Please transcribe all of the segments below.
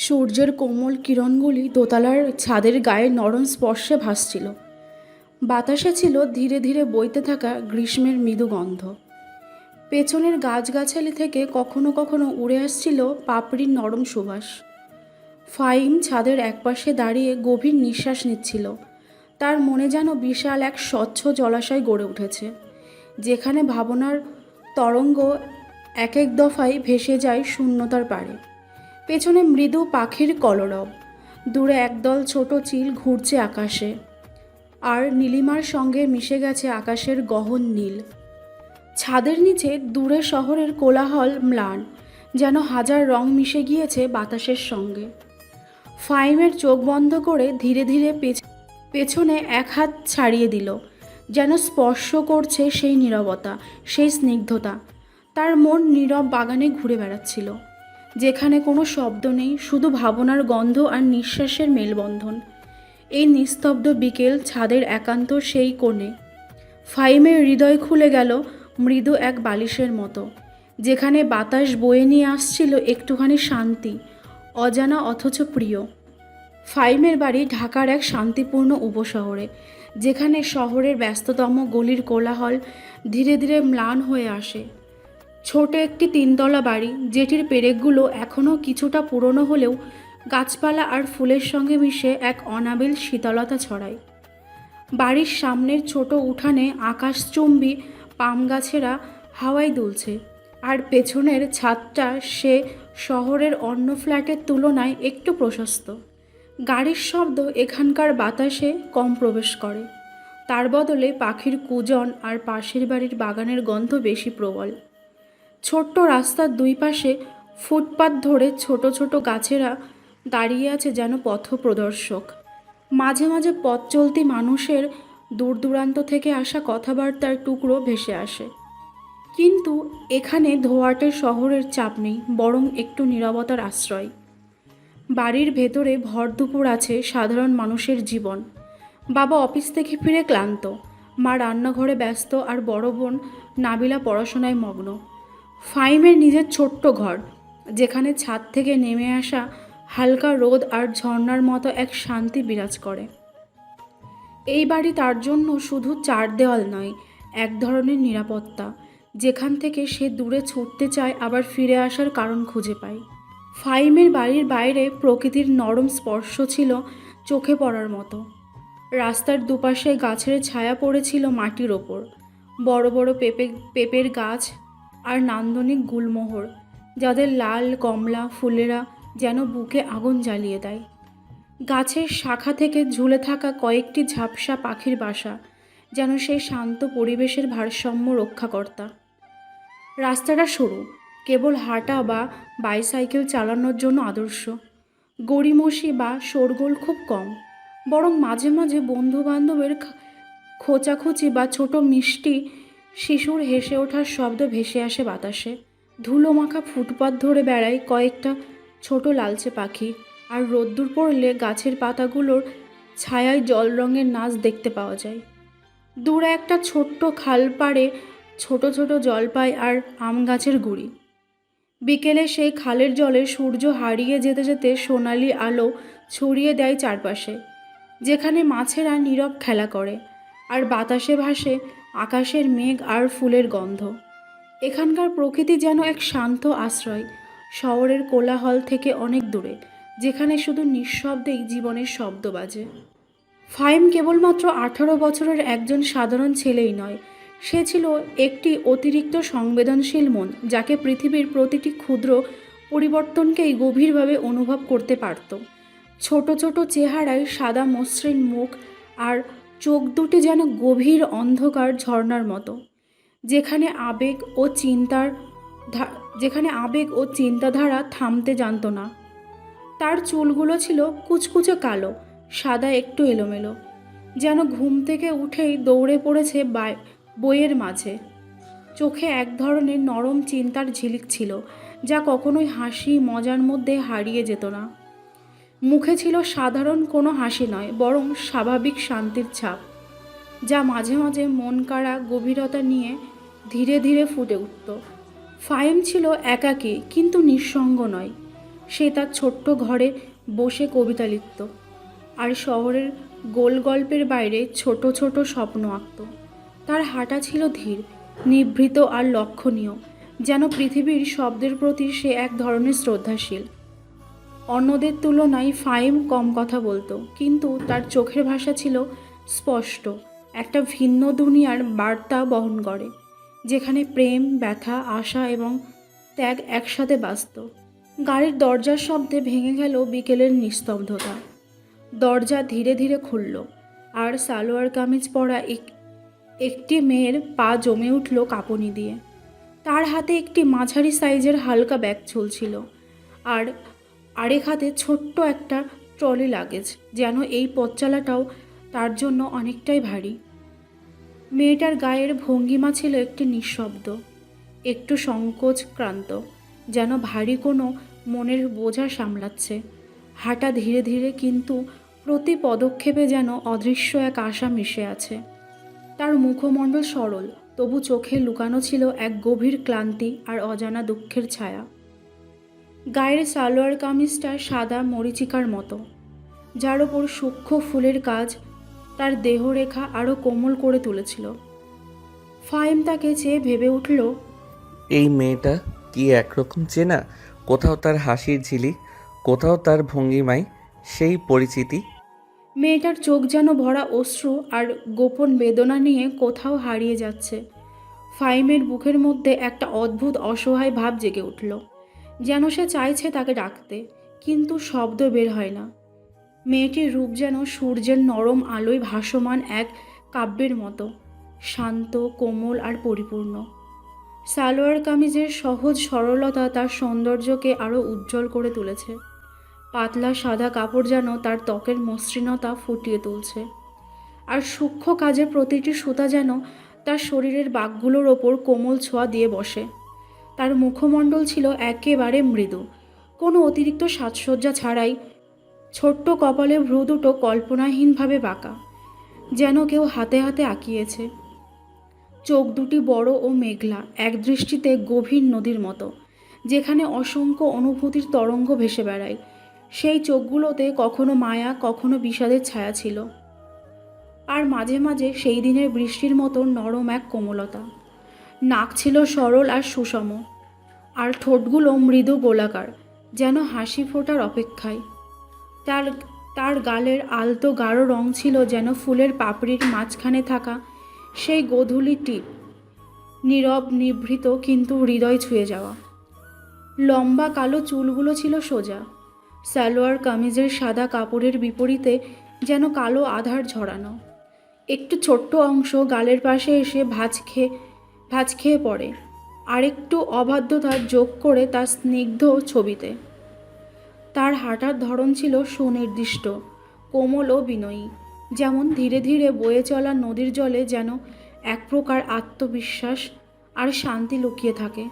সূর্যের কোমল কিরণগুলি দোতলার ছাদের গায়ে নরম স্পর্শে ভাসছিল। বাতাসে ছিল ধীরে ধীরে বইতে থাকা গ্রীষ্মের মৃদু গন্ধ। পেছনের গাছগাছালি থেকে কখনো কখনো উড়ে আসছিল পাপড়ির নরম সুবাস। ফাইম ছাদের একপাশে দাঁড়িয়ে গভীর নিঃশ্বাস নিচ্ছিল। তার মনে যেন বিশাল এক স্বচ্ছ জলাশয় গড়ে উঠেছে, যেখানে ভাবনার তরঙ্গ এক এক দফায় ভেসে যায় শূন্যতার পারে। পেছনে মৃদু পাখির কলরব, দূরে একদল ছোট চিল ঘুরছে আকাশে, আর নীলিমার সঙ্গে মিশে গেছে আকাশের গহন নীল। ছাদের নিচে দূরে শহরের কোলাহল ম্লান, যেন হাজার রং মিশে গিয়েছে বাতাসের সঙ্গে। ফাইমের চোখ বন্ধ করে ধীরে ধীরে পেছনে এক হাত ছাড়িয়ে দিল, যেন স্পর্শ করছে সেই নীরবতা, সেই স্নিগ্ধতা। তার মন নীরব বাগানে ঘুরে বেড়াচ্ছিল, যেখানে কোনো শব্দ নেই, শুধু ভাবনার গন্ধ আর নিঃশ্বাসের মেলবন্ধন। এই নিস্তব্ধ বিকেল ছাদের একান্ত সেই কোণে ফাইমের হৃদয় খুলে গেল মৃদু এক বালিশের মতো, যেখানে বাতাস বয়ে নিয়ে আসছিল একটুখানি শান্তি, অজানা অথচ প্রিয়। ফাইমের বাড়ি ঢাকার এক শান্তিপূর্ণ উপশহরে, যেখানে শহরের ব্যস্ততম গলির কোলাহল ধীরে ধীরে ম্লান হয়ে আসে। ছোট একটি তিনতলা বাড়ি, যেটির পেরেকগুলো এখনও কিছুটা পুরনো হলেও গাছপালা আর ফুলের সঙ্গে মিশে এক অনাবিল শীতলতা ছড়ায়। বাড়ির সামনের ছোট উঠানে আকাশচুম্বী পাম গাছেরা হাওয়ায় দুলছে, আর পেছনের ছাদটা সে শহরের অন্য ফ্ল্যাটের তুলনায় একটু প্রশস্ত। গাড়ির শব্দ এখানকার বাতাসে কম প্রবেশ করে, তার বদলে পাখির কুজন আর পাশের বাড়ির বাগানের গন্ধ বেশি প্রবল। ছোট্ট রাস্তার দুই পাশে ফুটপাত ধরে ছোট ছোট গাছেরা দাঁড়িয়ে আছে যেন পথপ্রদর্শক। মাঝে মাঝে পথ চলতি মানুষের দূর দূরান্ত থেকে আসা কথাবার্তার টুকরো ভেসে আসে। কিন্তু এখানে ধোঁয়াটে শহরের চাপ নেই, বরং একটু নীরবতার আশ্রয়। বাড়ির ভেতরে ভর দুপুর আছে সাধারণ মানুষের জীবন। বাবা অফিস থেকে ফিরে ক্লান্ত, মা রান্নাঘরে ব্যস্ত, আর বড় বোন নাবিলা পড়াশোনায় মগ্ন। ফাইমের নিজের ছোট্ট ঘর, যেখানে ছাদ থেকে নেমে আসা হালকা রোদ আর ঝর্ণার মতো এক শান্তি বিরাজ করে। এই বাড়ি তার জন্য শুধু চার দেওয়াল নয়, এক ধরনের নিরাপত্তা, যেখান থেকে সে দূরে ছুটতে চায় আবার ফিরে আসার কারণ খুঁজে পায়। ফাইমের বাড়ির বাইরে প্রকৃতির নরম স্পর্শ ছিল চোখে পড়ার মতো। রাস্তার দুপাশে গাছের ছায়া পড়েছিল মাটির ওপর, বড় বড় পেঁপের গাছ আর নান্দনিক গুলমোহর, যাদের লাল কমলা ফুলেরা যেন বুকে আগুন জ্বালিয়ে দেয়। গাছের শাখা থেকে ঝুলে থাকা কয়েকটি ঝাপসা পাখির বাসা যেন সেই শান্ত পরিবেশের ভারসাম্য রক্ষাকর্তা। রাস্তাটা সরু, কেবল হাঁটা বা বাইসাইকেল চালানোর জন্য আদর্শ। গড়িমসি বা শোরগোল খুব কম, বরং মাঝে মাঝে বন্ধু বান্ধবের খোঁচাখুচি বা ছোট মিষ্টি শিশুর হেসে ওঠার শব্দ ভেসে আসে বাতাসে। ধুলো মাখা ফুটপাত ধরে বেড়ায় কয়েকটা ছোট লালচে পাখি, আর রোদ্দুর পড়লে গাছের পাতাগুলোর ছায়ায় জল রঙের নাচ দেখতে পাওয়া যায়। দূরে একটা ছোট্ট খাল পাড়ে ছোট ছোট জলপাই আর আম গাছের গুঁড়ি। বিকেলে সেই খালের জলে সূর্য হারিয়ে যেতে যেতে সোনালি আলো ছড়িয়ে দেয় চারপাশে, যেখানে মাছেরা নীরব খেলা করে, আর বাতাসে ভাসে আকাশের মেঘ আর ফুলের গন্ধ। এখানকার প্রকৃতি যেন এক শান্ত আশ্রয়, শহরের কোলাহল থেকে অনেক দূরে, যেখানে শুধু নিঃশব্দেই জীবনের শব্দ বাজে। ফাইম কেবলমাত্র 18 বছরের একজন সাধারণ ছেলেই নয়, সে ছিল একটি অতিরিক্ত সংবেদনশীল মন, যাকে পৃথিবীর প্রতিটি ক্ষুদ্র পরিবর্তনকেই গভীরভাবে অনুভব করতে পারত। ছোট ছোট চেহারায় সাদা মসৃণ মুখ, আর চোখ দুটি যেন গভীর অন্ধকার ঝর্ণার মতো, যেখানে আবেগ ও চিন্তাধারা থামতে জানত না। তার চুলগুলো ছিল কুচকুচে কালো, সাদা একটু এলোমেলো, যেন ঘুম থেকে উঠেই দৌড়ে পড়েছে বইয়ের মাঝে। চোখে এক ধরনের নরম চিন্তার ঝিলিক ছিল, যা কখনোই হাসি মজার মধ্যে হারিয়ে যেত না। মুখে ছিল সাধারণ কোনো হাসি নয়, বরং স্বাভাবিক শান্তির ছাপ, যা মাঝে মাঝে মন কাড়া গভীরতা নিয়ে ধীরে ধীরে ফুটে উঠত। ফাইম ছিল একাকী, কিন্তু নিঃসঙ্গ নয়। সে তার ছোট্ট ঘরে বসে কবিতা লিখত আর শহরের গোল গল্পের বাইরে ছোট ছোট স্বপ্ন আঁকত। তার হাঁটা ছিল ধীর, নিভৃত আর লক্ষণীয়, যেন পৃথিবীর শব্দের প্রতি সে এক ধরনের শ্রদ্ধাশীল। অন্যদের তুলনায় ফাহিম কম কথা বলতো, কিন্তু তার চোখের ভাষা ছিল স্পষ্ট, একটা ভিন্ন দুনিয়ার বার্তা বহন করে, যেখানে প্রেম, ব্যথা, আশা এবং ত্যাগ একসাথে বাজত। গাড়ির দরজার শব্দে ভেঙে গেল বিকেলের নিস্তব্ধতা। দরজা ধীরে ধীরে খুলল, আর সালোয়ার কামিজ পরা একটি মেয়ের পা জমে উঠল কাঁপুনি দিয়ে। তার হাতে একটি মাঝারি সাইজের হালকা ব্যাগ ঝুলছিল, আর আরেক হাতে ছোট্ট একটা ট্রলি লাগেজ, যেন এই পথ চলাটাও তার জন্য অনেকটাই ভারী। মেয়েটার গায়ের ভঙ্গিমা ছিল একটি নিঃশব্দ, একটু সংকোচক্রান্ত, যেন ভারী কোনো মনের বোঝা সামলাচ্ছে। হাঁটা ধীরে ধীরে, কিন্তু প্রতি পদক্ষেপে যেন অদৃশ্য এক আশা মিশে আছে। তার মুখমণ্ডল সরল, তবু চোখে লুকানো ছিল এক গভীর ক্লান্তি আর অজানা দুঃখের ছায়া। গায়ের সালোয়ার কামিজটা সাদা মরীচিকার মতো, যার ওপর সূক্ষ্ম ফুলের কাজ তার দেহরেখা আরও কোমল করে তুলেছিল। ফাহিম তাকে চেয়ে ভেবে উঠল, এই মেয়েটা কি একরকম চেনা? কোথাও তার হাসির ঝিলি, কোথাও তার ভঙ্গিমায় সেই পরিচিতি। মেয়েটার চোখ যেন ভরা অশ্রু আর গোপন বেদনা নিয়ে কোথাও হারিয়ে যাচ্ছে। ফাহিমের বুকের মধ্যে একটা অদ্ভুত অসহায় ভাব জেগে উঠল, যেন সে চাইছে তাকে ডাকতে, কিন্তু শব্দ বের হয় না। মেয়েটির রূপ যেন সূর্যের নরম আলোয় ভাসমান এক কাব্যের মতো, শান্ত, কোমল আর পরিপূর্ণ। সালোয়ার কামিজের সহজ সরলতা তার সৌন্দর্যকে আরও উজ্জ্বল করে তুলেছে। পাতলা সাদা কাপড় যেন তার ত্বকের মসৃণতা ফুটিয়ে তুলছে, আর সূক্ষ্ম কাজের প্রতিটি সুতা যেন তার শরীরের বাঁকগুলোর ওপর কোমল ছোঁয়া দিয়ে বসে। তার মুখমণ্ডল ছিল একেবারে মৃদু, কোনো অতিরিক্ত সাজসজ্জা ছাড়াই। ছোট্ট কপালে ভ্রু দুটো কল্পনাহীনভাবে বাঁকা, যেন কেউ হাতে হাতে আঁকিয়েছে। চোখ দুটি বড় ও মেঘলা, এক দৃষ্টিতে গভীর নদীর মতো, যেখানে অসংখ্য অনুভূতির তরঙ্গ ভেসে বেড়ায়। সেই চোখগুলোতে কখনো মায়া, কখনো বিষাদের ছায়া ছিল, আর মাঝে মাঝে সেই দিনের বৃষ্টির মতো নরম এক কোমলতা। নাক ছিল সরল আর সুষম, আর ঠোঁটগুলো মৃদু গোলাকার, যেন হাসি ফোটার অপেক্ষায়। তার তার গালের আলতো গাঢ় রং ছিল যেন ফুলের পাপড়ির মাঝখানে থাকা সেই গোধূলি টিপ, নীরব, নিভৃত, কিন্তু হৃদয় ছুঁয়ে যাওয়া। লম্বা কালো চুলগুলো ছিল সোজা, সালোয়ার কামিজের সাদা কাপড়ের বিপরীতে যেন কালো আধার ঝরানো। একটু ছোট্ট অংশ গালের পাশে এসে ভাঁজ খেয়ে পড়ে, আরেকটু অবাধ্যতা যোগ করে তার স্নিগ্ধ ছবিতে। তার হাঁটার ধরন ছিল সুনির্দিষ্ট, কোমল ও বিনয়ী, যেমন ধীরে ধীরে বয়ে চলা নদীর জলে যেন এক প্রকার আত্মবিশ্বাস আর শান্তি লুকিয়ে থাকে।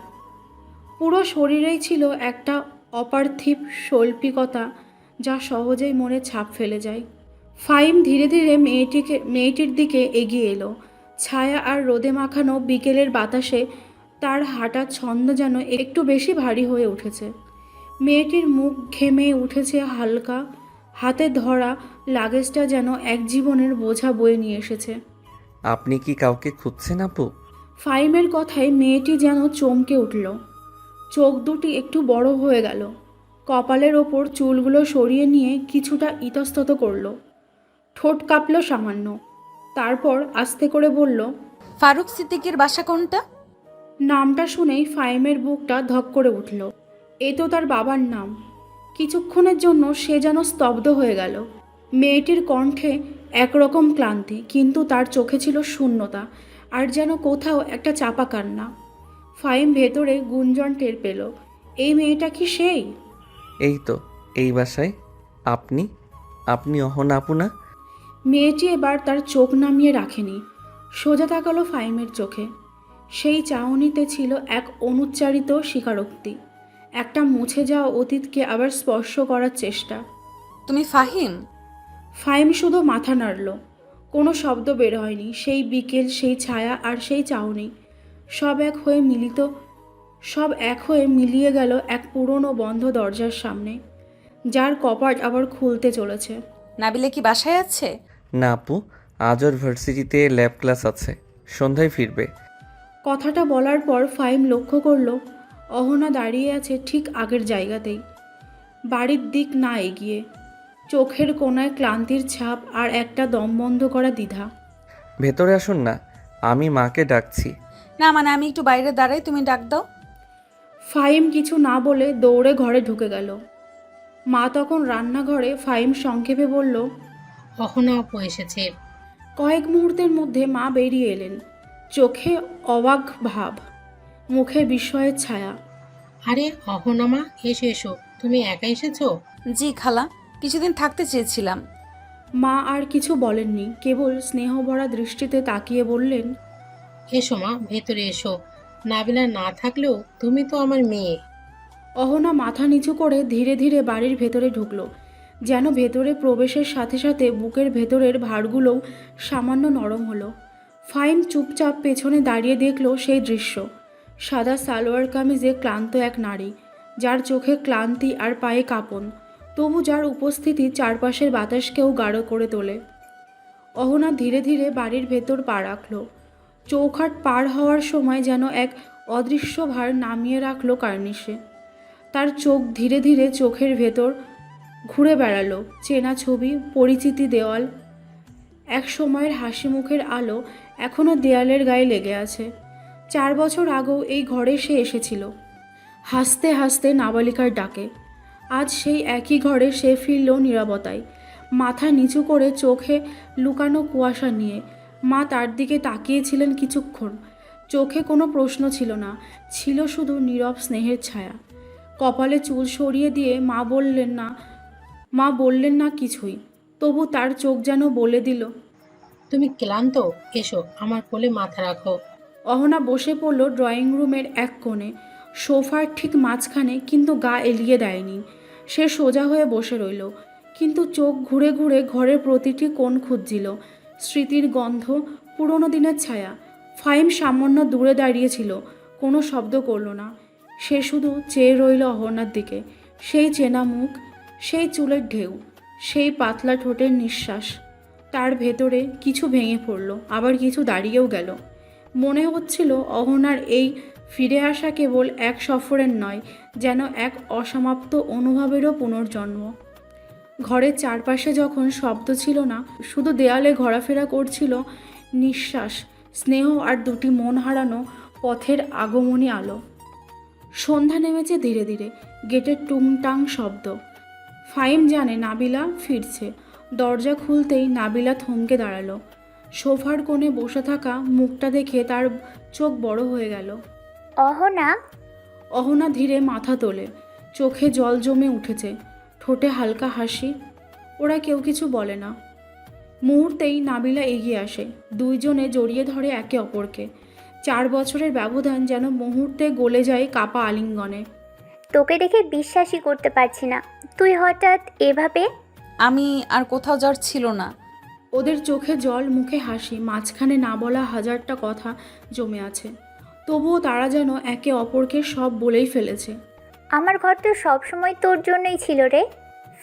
পুরো শরীরেই ছিল একটা অপার্থিব শৈল্পিকতা, যা সহজেই মনে ছাপ ফেলে যায়। ফাহিম ধীরে ধীরে মেয়েটির দিকে এগিয়ে এলো। ছায়া আর রোদে মাখানো বিকেলের বাতাসে তার হাঁটার ছন্দ যেন একটু বেশি ভারী হয়ে উঠেছে। মেয়েটির মুখ ঘেমে উঠেছে হালকা, হাতে ধরা লাগেজটা যেন এক জীবনের বোঝা বয়ে নিয়ে এসেছে। আপনি কি কাউকে খুঁজছেন আপু? ফাহিমের কথায় মেয়েটি যেন চমকে উঠল, চোখ দুটি একটু বড় হয়ে গেল, কপালের ওপর চুলগুলো সরিয়ে নিয়ে কিছুটা ইতস্তত করল, ঠোঁট কাঁপল সামান্য। তারপর আস্তে করে বলল, ফারুক সিদ্দিকের বাসা কোনটা? নামটা শুনেই ফাহিমের বুকটা ধক করে উঠল। এ তো তার বাবার নাম। কিছুক্ষণের জন্য সে যেন স্তব্ধ হয়ে গেল। মেয়েটির কণ্ঠে একরকম ক্লান্তি, কিন্তু তার চোখে ছিল শূন্যতা, আর যেন কোথাও একটা চাপা কান্না। ফাহিম ভেতরে গুঞ্জন টের পেল, এই মেয়েটা কি সেই? এই তো, এই বাসায়। আপনি আপনি অহন আপু না? মেয়েটি এবার তার চোখ নামিয়ে রাখেনি, সোজা তাকালো ফাহিমের চোখে। সেই চাহনিতে ছিল এক অনুচ্চারিত স্বীকারোক্তি, একটা মুছে যাওয়া অতীতকে আবার স্পর্শ করার চেষ্টা। তুমি ফাহিম? ফাহিম শুধু মাথা নাড়ল, কোনো শব্দ বের হয়নি। সেই বিকেল, সেই ছায়া আর সেই চাহনি, সব এক হয়ে সব এক হয়ে মিলিয়ে গেল এক পুরনো বন্ধ দরজার সামনে, যার কপাট আবার খুলতে চলেছে। নাবিলা কি বাসায় আছে? না আপু, আজ ওর ভার্সিটিতে ল্যাব ক্লাস আছে, সন্ধ্যায় ফিরবে। কথাটা বলার পর ফাহিম লক্ষ্য করল অহনা দাঁড়িয়ে আছে ঠিক আগের জায়গাতেই, বাড়ির দিক না এগিয়ে। চোখের কোণায় ক্লান্তির ছাপ আর একটা দম বন্ধ করা দ্বিধা। ভেতরে আসুন না, আমি মাকে ডাকছি। না মানে আমি একটু বাইরে দাঁড়াই, তুমি ডাক দাও। ফাহিম কিছু না বলে দৌড়ে ঘরে ঢুকে গেল। মা তখন রান্নাঘরে। ফাহিম সংক্ষেপে বলল, অহনা আপু এসেছে। কয়েক মুহূর্তের মধ্যে মা বেরিয়ে এলেন, চোখে অবাক ভাব, মুখে বিস্ময়ের ছায়া। আরে অহনা মা, এসো এসো, তুমি একা এসেছো? জি খালা, কিছুদিন থাকতে চেয়েছিলাম। মা আর কিছু বলেননি, কেবল স্নেহভরা দৃষ্টিতে তাকিয়ে বললেন, এসো মা, ভেতরে এসো। নাবিলা না থাকলেও তুমি তো আমার মেয়ে। অহনা মাথা নিচু করে ধীরে ধীরে বাড়ির ভেতরে ঢুকলো, যেন ভেতরে প্রবেশের সাথে সাথে বুকের ভেতরের ভারগুলোও সামান্য নরম হলো। ফাহিম চুপচাপ পেছনে দাঁড়িয়ে দেখলো সেই দৃশ্য। সাদা সালোয়ার কামিজে ক্লান্ত এক নারী, যার চোখে ক্লান্তি আর পায়ে কাঁপন, তবু যার উপস্থিতি চারপাশের বাতাসকেও গাঢ় করে তোলে। অহনা ধীরে ধীরে বাড়ির ভেতর পা রাখল। চৌখাট পার হওয়ার সময় যেন এক অদৃশ্য ভার নামিয়ে রাখলো কার্নিশে। তার চোখ ধীরে ধীরে চোখের ভেতর ঘুরে বেড়ালো, চেনা ছবি, পরিচিতি দেওয়াল। এক সময়ের হাসি মুখের আলো এখনও দেয়ালের গায়ে লেগে আছে। 4 বছর আগেও এই ঘরে সে এসেছিল, হাসতে হাসতে নাবালিকার ডাকে। আজ সেই একই ঘরে সে ফিরল নীরবতায়, মাথা নিচু করে, চোখে লুকানো কুয়াশা নিয়ে। মা তার দিকে তাকিয়েছিলেন কিছুক্ষণ। চোখে কোনো প্রশ্ন ছিল না, ছিল শুধু নীরব স্নেহের ছায়া। কপালে চুল সরিয়ে দিয়ে মা বললেন না কিছুই, তবু তার চোখ যেন বলে দিল। তুমি ক্লান্ত? এসো, আমার কোলে মাথা রাখো। অহনা বসে পড়ল ড্রয়িং রুমের এক কোণে, সোফার ঠিক মাঝখানে, কিন্তু গা এলিয়ে দেয়নি। সে সোজা হয়ে বসে রইল, কিন্তু চোখ ঘুরে ঘুরে ঘরের প্রতিটি কোণ খুঁজছিল। স্মৃতির গন্ধ, পুরনো দিনের ছায়া। ফাহিম সামান্য দূরে দাঁড়িয়েছিল, কোনো শব্দ করল না। সে শুধু চেয়ে রইল অহনার দিকে। সেই চেনা মুখ, সেই চুলের ঢেউ, সেই পাতলা ঠোঁটের নিঃশ্বাস। তার ভেতরে কিছু ভেঙে পড়ল, আবার কিছু দাঁড়িয়েও গেল। মনে হচ্ছিল অহনার এই ফিরে আসা কেবল এক সফরের নয়, যেন এক অসমাপ্ত অনুভবেরও পুনর্জন্ম। ঘরের চারপাশে যখন শব্দ ছিল না, শুধু দেয়ালে ঘোরাফেরা করছিল নিঃশ্বাস, স্নেহ আর দুটি মন হারানো পথের আগমনী আলো। সন্ধ্যা নেমেছে ধীরে ধীরে, গেটের টুংটাং শব্দ। ফাহিম জানে নাবিলা ফিরছে। দরজা খুলতেই নাবিলা থমকে দাঁড়ালো। সোফার কোণে বসে থাকা মুখটা দেখে তার চোখ বড় হয়ে গেল। অহনা, অহনা ধীরে মাথা তোলে, চোখে জল জমে উঠেছে, ঠোঁটে হালকা হাসি। ওরা কেউ কিছু বলে না। মুহূর্তেই নাবিলা এগিয়ে আসে, দুইজনে জড়িয়ে ধরে একে অপরকে। 4 বছরের ব্যবধান যেন মুহূর্তে গলে যায় কাপা আলিঙ্গনে। তোকে দেখে বিশ্বাসই করতে পারছি না, তুই হঠাৎ এভাবে। আমি আর কোথাও যাওয়ার ছিল না। ওদের চোখে জল, মুখে হাসি, মাঝখানে না বলা হাজারটা কথা জমে আছে। তবুও তারা যেন একে অপরকে সব বলেই ফেলেছে। আমার ঘর তো সবসময় তোর জন্যই ছিল রে,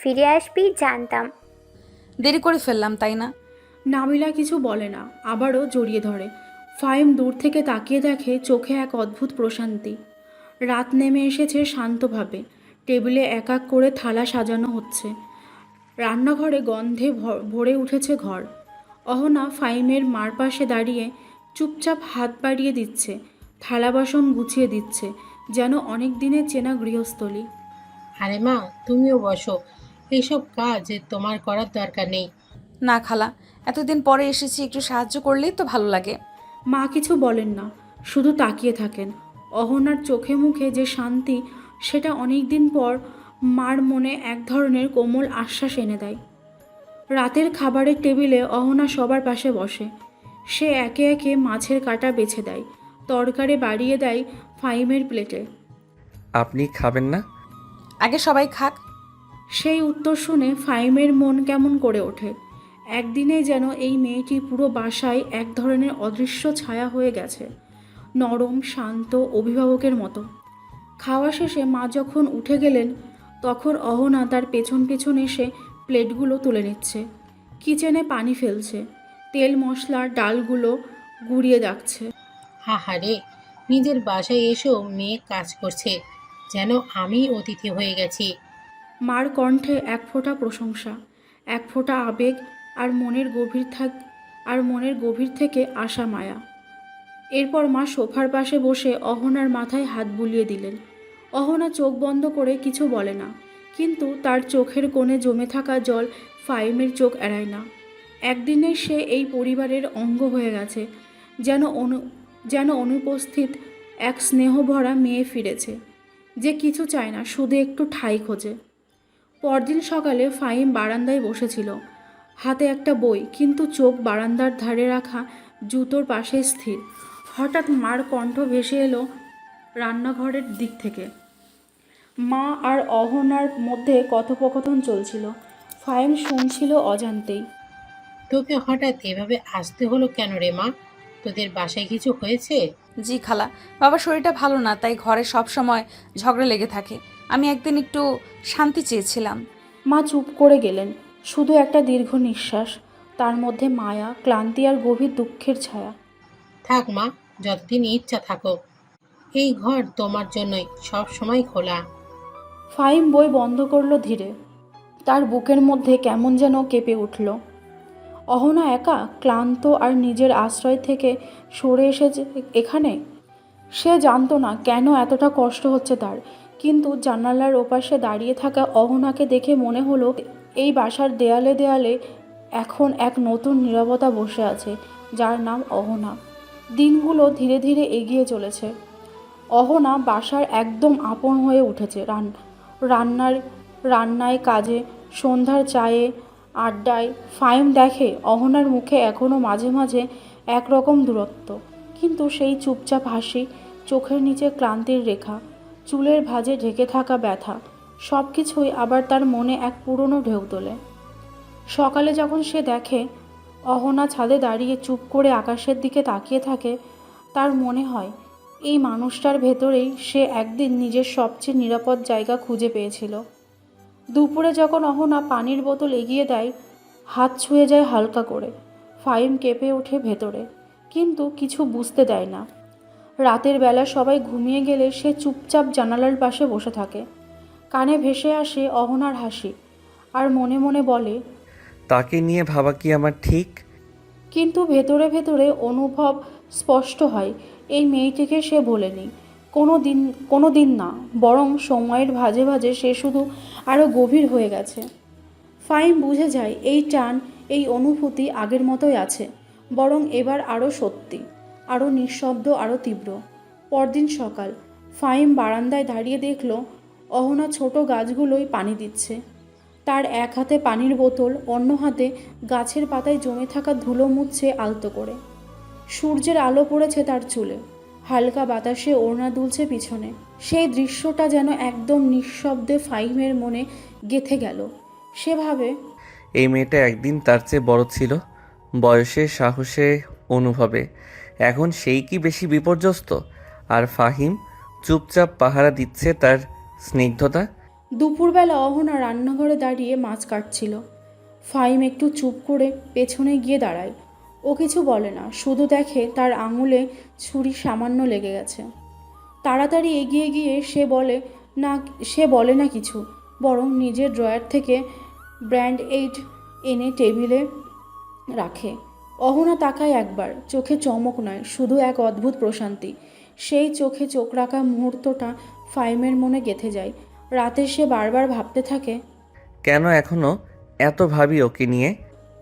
ফিরে আসবি জানতাম। দেরি করে ফেললাম তাই না? নাবিলা কিছু বলে না, আবারও জড়িয়ে ধরে। ফাহিম দূর থেকে তাকিয়ে দেখে চোখে এক অদ্ভুত প্রশান্তি। রাত নেমে এসেছে শান্তভাবে। টেবিলে এক এক করে থালা সাজানো হচ্ছে। রান্নাঘরে গন্ধে ভরে উঠেছে ঘর। অহনা ফাহিমের মার পাশে দাঁড়িয়ে চুপচাপ হাত বাড়িয়ে দিচ্ছে, থালা বাসন গুছিয়ে দিচ্ছে, যেন অনেক দিনের চেনা গৃহস্থলী। আরে মা, তুমিও বসো, এইসব কাজ তোমার করার দরকার নেই। না খালা, এতদিন পরে এসেছি, একটু সাহায্য করলেই তো ভালো লাগে। মা কিছু বলেন না, শুধু তাকিয়ে থাকেন। অহনার চোখে মুখে যে শান্তি, সেটা অনেক দিন পর মার মনে এক ধরনের কোমল আশ্বাস এনে দেয়। রাতের খাবারের টেবিলে অহনা সবার পাশে বসে। সে একে একে মাছের কাঁটা বেছে দেয়, তরকারি বাড়িয়ে দেয় ফাহিমের প্লেটে। আপনি খাবেন না? আগে সবাই খাক। সেই উত্তর শুনে ফাহিমের মন কেমন করে ওঠে। একদিনে যেন এই মেয়েটি পুরো বাসায় এক ধরনের অদৃশ্য ছায়া হয়ে গেছে, নরম, শান্ত, অভিভাবকের মতো। খাওয়া শেষে মা যখন উঠে গেলেন তখন অহনা তার পেছন পেছন এসে প্লেটগুলো তুলে নিচ্ছে, কিচেনে পানি ফেলছে, তেল মশলার ডালগুলো গুঁড়িয়ে রাখছে। হাহারে, নিজের বাসায় এসেও মেয়ে কাজ করছে, যেন আমি অতিথি হয়ে গেছি। মার কণ্ঠে এক ফোঁটা প্রশংসা, এক ফোঁটা আবেগ, আর মনের গভীর থেকে আসা মায়া। এরপর মা সোফার পাশে বসে অহনার মাথায় হাত বুলিয়ে দিলেন। অহনা চোখ বন্ধ করে কিছু বলে না, কিন্তু তার চোখের কোণে জমে থাকা জল ফাহিমের চোখ এড়ায় না। একদিনে সে এই পরিবারের অঙ্গ হয়ে গেছে, যেন অনুপস্থিত এক স্নেহভরা মেয়ে ফিরেছে, যে কিছু চায় না, শুধু একটু ঠাঁই খোঁজে। পরদিন সকালে ফাহিম বারান্দায় বসেছিল, হাতে একটা বই, কিন্তু চোখ বারান্দার ধারে রাখা জুতোর পাশে স্থির। হঠাৎ মার কণ্ঠ ভেসে এলো রান্নাঘরের দিক থেকে। মা আর অহনার মধ্যে কথোপকথন চলছিল, ফাহিম শুনছিল অজান্তেই। তোকে হঠাৎ এভাবে আসতে হলো কেন রে মা? তোদের বাসায় কিছু হয়েছে? জি খালা, বাবার শরীরটা ভালো না, তাই ঘরে সব সময় ঝগড়া লেগে থাকে। আমি একদিন একটু শান্তি চেয়েছিলাম। মা চুপ করে গেলেন, শুধু একটা দীর্ঘ নিঃশ্বাস, তার মধ্যে মায়া, ক্লান্তি আর গভীর দুঃখের ছায়া। থাক মা, যতদিন ইচ্ছা থাকো। এই ঘর তোমার জন্যই সব সময় খোলা। ফাহিম বই বন্ধ করলো ধীরে, তার বুকের মধ্যে কেমন যেন কেঁপে উঠল। অহনা একা, ক্লান্ত আর নিজের আশ্রয় থেকে সরে এসেছে এখানে। সে জানতো না কেন এতটা কষ্ট হচ্ছে তার, কিন্তু জানালার ওপাশে দাঁড়িয়ে থাকা অহনাকে দেখে মনে হলো এই বাসার দেয়ালে দেয়ালে এখন এক নতুন নীরবতা বসে আছে, যার নাম অহনা। দিনগুলো ধীরে ধীরে এগিয়ে চলেছে। অহনা বাসার একদম আপন হয়ে উঠেছে, রান্নার রান্নায়, কাজে, সন্ধ্যার চায়ে, আড্ডায়। ফাহিম দেখে অহনার মুখে এখনও মাঝে মাঝে একরকম দূরত্ব, কিন্তু সেই চুপচাপ হাসি, চোখের নিচে ক্লান্তির রেখা, চুলের ভাঁজে ঢেকে থাকা ব্যথা, সব কিছুই আবার তার মনে এক পুরনো ঢেউ তোলে। সকালে যখন সে দেখে অহনা ছাদে দাঁড়িয়ে চুপ করে আকাশের দিকে তাকিয়ে থাকে, তার মনে হয় এই মানুষটার ভেতরেই সে একদিন নিজের সবচেয়ে নিরাপদ জায়গা খুঁজে পেয়েছিল। দুপুরে যখন অহনা পানির বোতল এগিয়ে দেয়, হাত ছুঁয়ে যায় হালকা করে। ফাহিম কেঁপে ওঠে ভেতরে, কিন্তু কিছু বুঝতে দেয় না। রাতের বেলা সবাই ঘুমিয়ে গেলে সে চুপচাপ জানালার পাশে বসে থাকে। কানে ভেসে আসে অহনার হাসি, আর মনে মনে বলে, তাকে নিয়ে ভাবা কি আমার ঠিক? কিন্তু ভেতরে ভেতরে অনুভব স্পষ্ট হয়, এই মেয়েটিকে সে ভোলেনি। কোনো দিন না, বরং সময়ের ভাঁজে ভাঁজে সে শুধু আরও গভীর হয়ে গেছে। ফাহিম বুঝে যায় এই টান, এই অনুভূতি আগের মতোই আছে, বরং এবার আরও সত্যি, আরও নিঃশব্দ, আরও তীব্র। পরদিন সকাল, ফাহিম বারান্দায় দাঁড়িয়ে দেখল অহনা ছোট গাছগুলোই পানি দিচ্ছে। তার এক হাতে পানির বোতল, অন্য হাতে গাছের পাতায় জমে থাকা ধুলো মুছছে আলতো করে। সূর্যের আলো পড়েছে তার চুলে, হালকা বাতাসে ওড়না দুলছে পিছনে। সেই দৃশ্যটা যেন একদম নিঃশব্দে ফাহিমের মনে গেঁথে গেল। সে ভাবে, এই মেয়েটা একদিন তার চেয়ে বড় ছিল, বয়সে, সাহসে, অনুভবে। এখন সেই কি বেশি বিপর্যস্ত? আর ফাহিম চুপচাপ পাহারা দিচ্ছে তার স্নিগ্ধতা। দুপুরবেলা অহনা রান্নাঘরে দাঁড়িয়ে মাছ কাটছিল। ফাহিম একটু চুপ করে পেছনে গিয়ে দাঁড়ায়। ও কিছু বলে না, শুধু দেখে তার আঙুলে ছুরি সামান্য লেগে গেছে। তাড়াতাড়ি এগিয়ে গিয়ে সে বলে না কিছু, বরং নিজের ড্রয়ার থেকে ব্র্যান্ড এইড এনে টেবিলে রাখে। অহনা তাকায় একবার, চোখে চমক নয়, শুধু এক অদ্ভুত প্রশান্তি। সেই চোখে চোখ রাখা মুহূর্তটা ফাহিমের মনে গেঁথে যায়। রাতে সে বারবার ভাবতে থাকে, কেন এখনো এত ভাবি ওকে নিয়ে?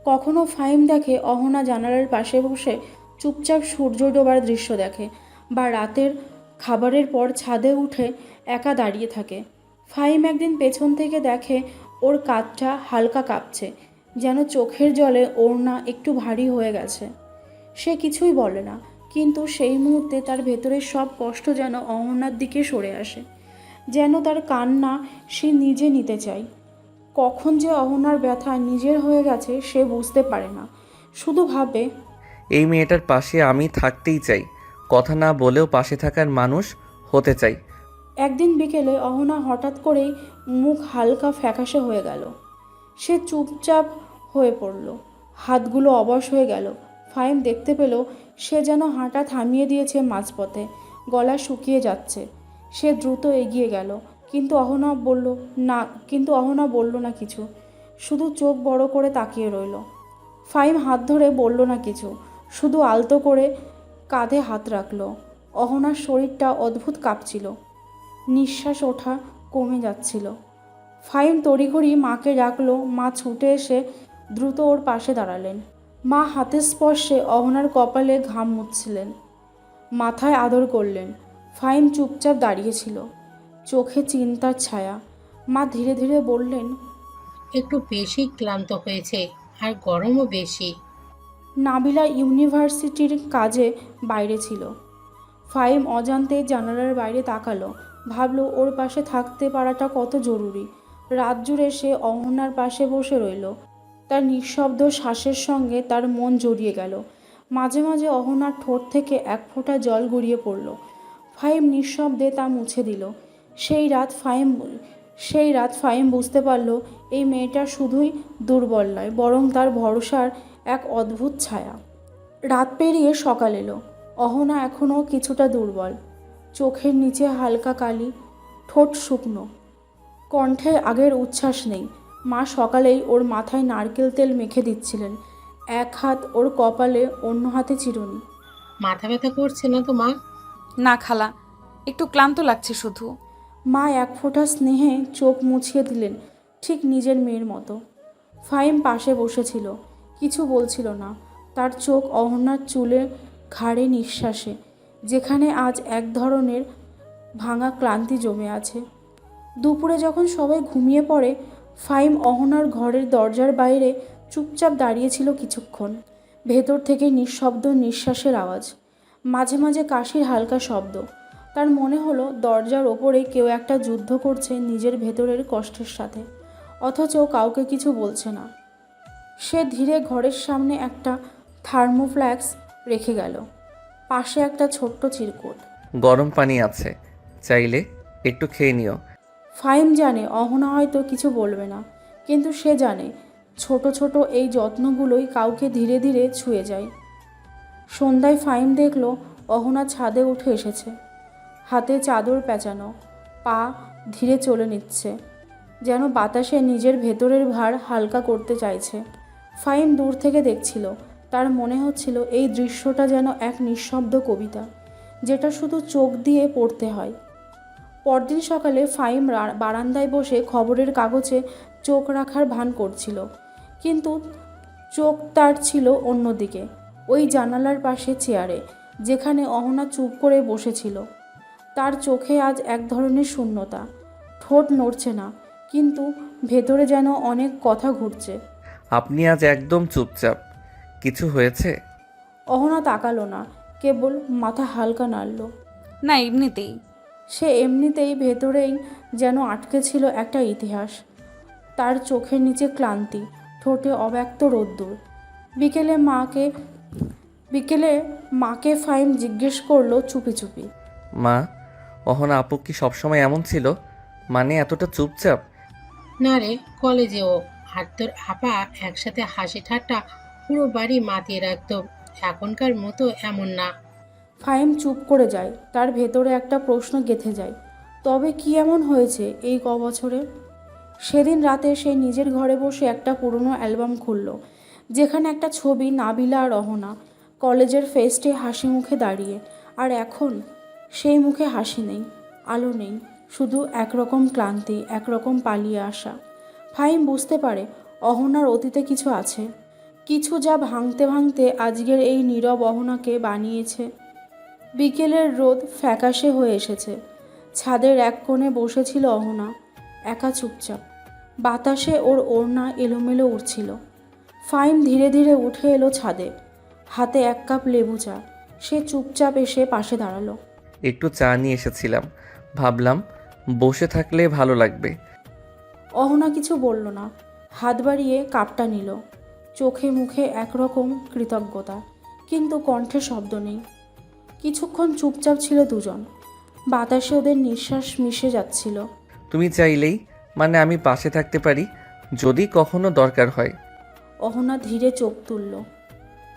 কখনো ফাহিম দেখে অহনা জানালার পাশে বসে চুপচাপ সূর্য ডোবার দৃশ্য দেখে, বা রাতের খাবারের পর ছাদে উঠে একা দাঁড়িয়ে থাকে। ফাহিম একদিন পেছন থেকে দেখে ওর কাঁধটা হালকা কাঁপছে, যেন চোখের জলে ওড়না একটু ভারী হয়ে গেছে। সে কিছুই বলে না, কিন্তু সেই মুহূর্তে তার ভেতরের সব কষ্ট যেন অহনার দিকে সরে আসে, যেন তার কান্না সে নিজে নিতে চায়। কখন যে অহনার ব্যথা নিজের হয়ে গেছে সে বুঝতে পারে না, শুধু ভাবে, এই মেয়েটার পাশে আমি থাকতেই চাই, কথা না বলেও পাশে থাকার মানুষ হতে চাই। একদিন বিকেলে অহনা হঠাৎ করেই মুখ হালকা ফ্যাকাশে হয়ে গেল। সে চুপচাপ হয়ে পড়ল, হাতগুলো অবশ হয়ে গেল। ফাহিম দেখতে পেল সে যেন হাঁটা থামিয়ে দিয়েছে মাঝপথে, গলা শুকিয়ে যাচ্ছে। সে দ্রুত এগিয়ে গেল, কিন্তু অহনা বলল না কিছু, শুধু চোখ বড় করে তাকিয়ে রইল। ফাহিম হাত ধরে বলল না কিছু, শুধু আলতো করে কাঁধে হাত রাখল। অহনার শরীরটা অদ্ভুত কাঁপছিল, নিঃশ্বাস ওঠা কমে যাচ্ছিল। ফাহিম তড়িঘড়ি মাকে ডাকলো। মা ছুটে এসে দ্রুত ওর পাশে দাঁড়ালেন। মা হাতের স্পর্শে অহনার কপালে ঘাম মুছছিলেন, মাথায় আদর করলেন। ফাহিম চুপচাপ দাঁড়িয়েছিল, চোখে চিন্তার ছায়া। মা ধীরে ধীরে বললেন, একটু বেশি ক্লান্ত হয়েছে, আর গরমও বেশি। নাবিলা ইউনিভার্সিটির কাজে বাইরে ছিল। ফাহিম অজান্তেই জানালার বাইরে তাকালো, ভাবলো ওর পাশে থাকতে পারাটা কত জরুরি। রাত জুড়ে সে অহনার পাশে বসে রইল, তার নিঃশব্দ শ্বাসের সঙ্গে তার মন জড়িয়ে গেল। মাঝে মাঝে অহনার ঠোঁট থেকে এক ফোঁটা জল গড়িয়ে পড়ল। ফাহিম নিঃশব্দে তা মুছে দিল। সেই রাত ফাহিম বুঝতে পারল এই মেয়েটা শুধুই দুর্বল নয়, বরং তার ভরসার এক অদ্ভুত ছায়া। রাত পেরিয়ে সকাল এলো। অহনা এখনও কিছুটা দুর্বল, চোখের নিচে হালকা কালি, ঠোঁট শুকনো, কণ্ঠে আগের উচ্ছ্বাস নেই। মা সকালেই ওর মাথায় নারকেল তেল মেখে দিচ্ছিলেন, এক হাত ওর কপালে, অন্য হাতে চিরুনি। মাথা ব্যথা করছে না তো মা? না খালা, একটু ক্লান্ত লাগছে শুধু। মা এক ফোঁটা স্নেহে চোখ মুছিয়ে দিলেন, ঠিক নিজের মেয়ের মতো। ফাহিম পাশে বসেছিল, কিছু বলছিল না। তার চোখ অহনার চুলে, ঘাড়ে, নিঃশ্বাসে, যেখানে আজ এক ধরনের ভাঙা ক্লান্তি জমে আছে। দুপুরে যখন সবাই ঘুমিয়ে পড়ে, ফাহিম অহনার ঘরের দরজার বাইরে চুপচাপ দাঁড়িয়েছিল কিছুক্ষণ। ভেতর থেকে নিঃশব্দ নিঃশ্বাসের আওয়াজ, মাঝে মাঝে কাশির হালকা শব্দ। তার মনে হলো দরজার ওপরে কেউ একটা যুদ্ধ করছে নিজের ভেতরের কষ্টের সাথে, অথচ কাউকে কিছু বলছে না। সে ধীরে ঘরের সামনে একটা থার্মোফ্ল্যাক্স রেখে গেল, পাশে একটা ছোট্ট চিরকুট। গরম পানি আছে, চাইলে একটু খেয়ে নিও। ফাহিম জানে অহনা হয়তো কিছু বলবে না, কিন্তু সে জানে ছোট ছোট এই যত্নগুলোই কাউকে ধীরে ধীরে ছুঁয়ে যায়। সন্ধ্যায় ফাহিম দেখল অহনা ছাদে উঠে এসেছে, হাতে চাদর পেঁচানো, পা ধীরে চলে নিচ্ছে, যেন বাতাসে নিজের ভেতরের ভার হালকা করতে চাইছে। ফাহিম দূর থেকে দেখছিল, তার মনে হচ্ছিল এই দৃশ্যটা যেন এক নিঃশব্দ কবিতা, যেটা শুধু চোখ দিয়ে পড়তে হয়। পরদিন সকালে ফাহিম বারান্দায় বসে খবরের কাগজে চোখ রাখার ভান করছিল, কিন্তু চোখ তার ছিল অন্যদিকে, ওই জানালার পাশে চেয়ারে, যেখানে অহনা চুপ করে বসেছিল। তার চোখে আজ এক ধরনের শূন্যতা, ঠোঁট নড়ছে না, কিন্তু ভেতরে যেন অনেক কথা ঘুরছে। আপনি আজ একদম চুপচাপ, কিছু হয়েছে? অহনা তাকালো না, কেবল মাথা হালকা নাড়ল। না, এমনিতেই। সে এমনিতেই ভেতরেই যেন আটকে ছিল একটা ইতিহাস। তার চোখের নিচে ক্লান্তি, ঠোঁটে অব্যক্ত রোদ্দুর। বিকেলে মাকে ফাহিম জিজ্ঞেস করলো চুপি চুপি, মা, অহনা আপু কি সবসময় এমন ছিল? মানে এতটা চুপচাপ? না রে, কলেজেও আর তোর আপা একসাথে হাসি ঠাট্টা পুরো বাড়ি মাতিয়ে রাখতো। এখনকার মতো এমন না। ফাহিম চুপ করে যায়, তার ভেতরে একটা প্রশ্ন গেঁথে যায়, তবে কি এমন হয়েছে এই বছরে? সেদিন রাতে সে নিজের ঘরে বসে একটা পুরনো অ্যালবাম খুলল, যেখানে একটা ছবি নাবিলা আর অহনা কলেজের ফেস্টে হাসি মুখে দাঁড়িয়ে। আর এখন সেই মুখে হাসি নেই, আলো নেই, শুধু একরকম ক্লান্তি, একরকম পালিয়ে আসা। ফাহিম বুঝতে পারে অহনার অতীতে কিছু আছে, কিছু যা ভাঙতে ভাঙতে আজকের এই নীরব অহনাকে বানিয়েছে। বিকেলের রোদ ফ্যাকাশে হয়ে এসেছে, ছাদের এক কোণে বসেছিল অহনা, একা চুপচাপ। বাতাসে ওর ওড়না এলোমেলো উড়ছিল। ফাহিম ধীরে ধীরে উঠে এলো ছাদে, হাতে এক কাপ লেবু চা। সে চুপচাপ এসে পাশে দাঁড়ালো। একটু চা নিয়ে এসেছিলাম, ভাবলাম বসে থাকলে ভালো লাগবে। অহনা কিছু বলল না, হাত বাড়িয়ে কাপটা নিল, চোখে মুখে একরকম কৃতজ্ঞতা, কিন্তু কণ্ঠে শব্দ নেই। কিছুক্ষণ চুপচাপ ছিল দুজন। বাতাসে ওদের নিঃশ্বাস মিশে যাচ্ছিল। তুমি চাইলেই মানে আমি পাশে থাকতে পারি যদি কখনো দরকার হয়। অহনা ধীরে চোখ তুলল,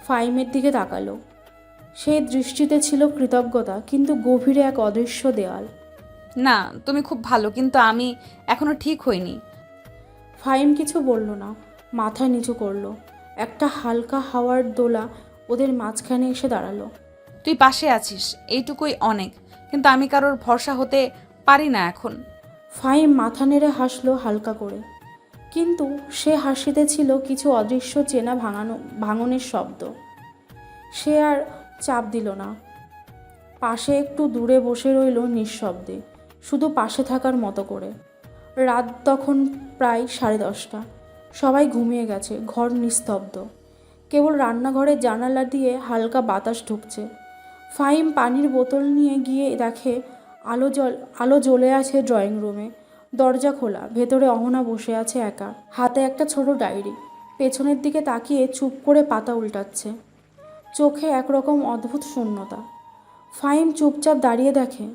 ফাহিমের দিকে তাকালো। সেই দৃষ্টিতে ছিল কৃতজ্ঞতা, কিন্তু গভীরে এক অদৃশ্য দেওয়াল। না, তুমি খুব ভালো, কিন্তু আমি এখনো ঠিক হইনি। ফাহিম কিছু বলল না, মাথা নিচু করলো। একটা হালকা হাওয়ার দোলা ওদের মাঝখানে এসে দাঁড়ালো। তুই পাশে আছিস, এইটুকুই অনেক, কিন্তু আমি কারোর ভরসা হতে পারি না এখন। ফাহিম মাথা নেড়ে হাসলো হালকা করে, কিন্তু সে হাসিতে ছিল কিছু অদৃশ্য চেনা ভাঙনের শব্দ। সে আর চাপ দিল না, পাশে একটু দূরে বসে রইল নিঃশব্দে, শুধু পাশে থাকার মতো করে। রাত তখন প্রায় 10:30। সবাই ঘুমিয়ে গেছে, ঘর নিস্তব্ধ। কেবল রান্নাঘরের জানালা দিয়ে হালকা বাতাস ঢুকছে। ফাহিম পানির বোতল নিয়ে গিয়ে দেখে আলো জ্বলে আছে ড্রয়িং রুমে। দরজা খোলা, ভেতরে অহনা বসে আছে একা, হাতে একটা ছোট ডায়েরি। পেছনের দিকে তাকিয়ে চুপ করে পাতা উল্টাচ্ছে, চোখে একরকম অদ্ভুত শূন্যতা। ফাহিম চুপচাপ দাঁড়িয়ে দেখে।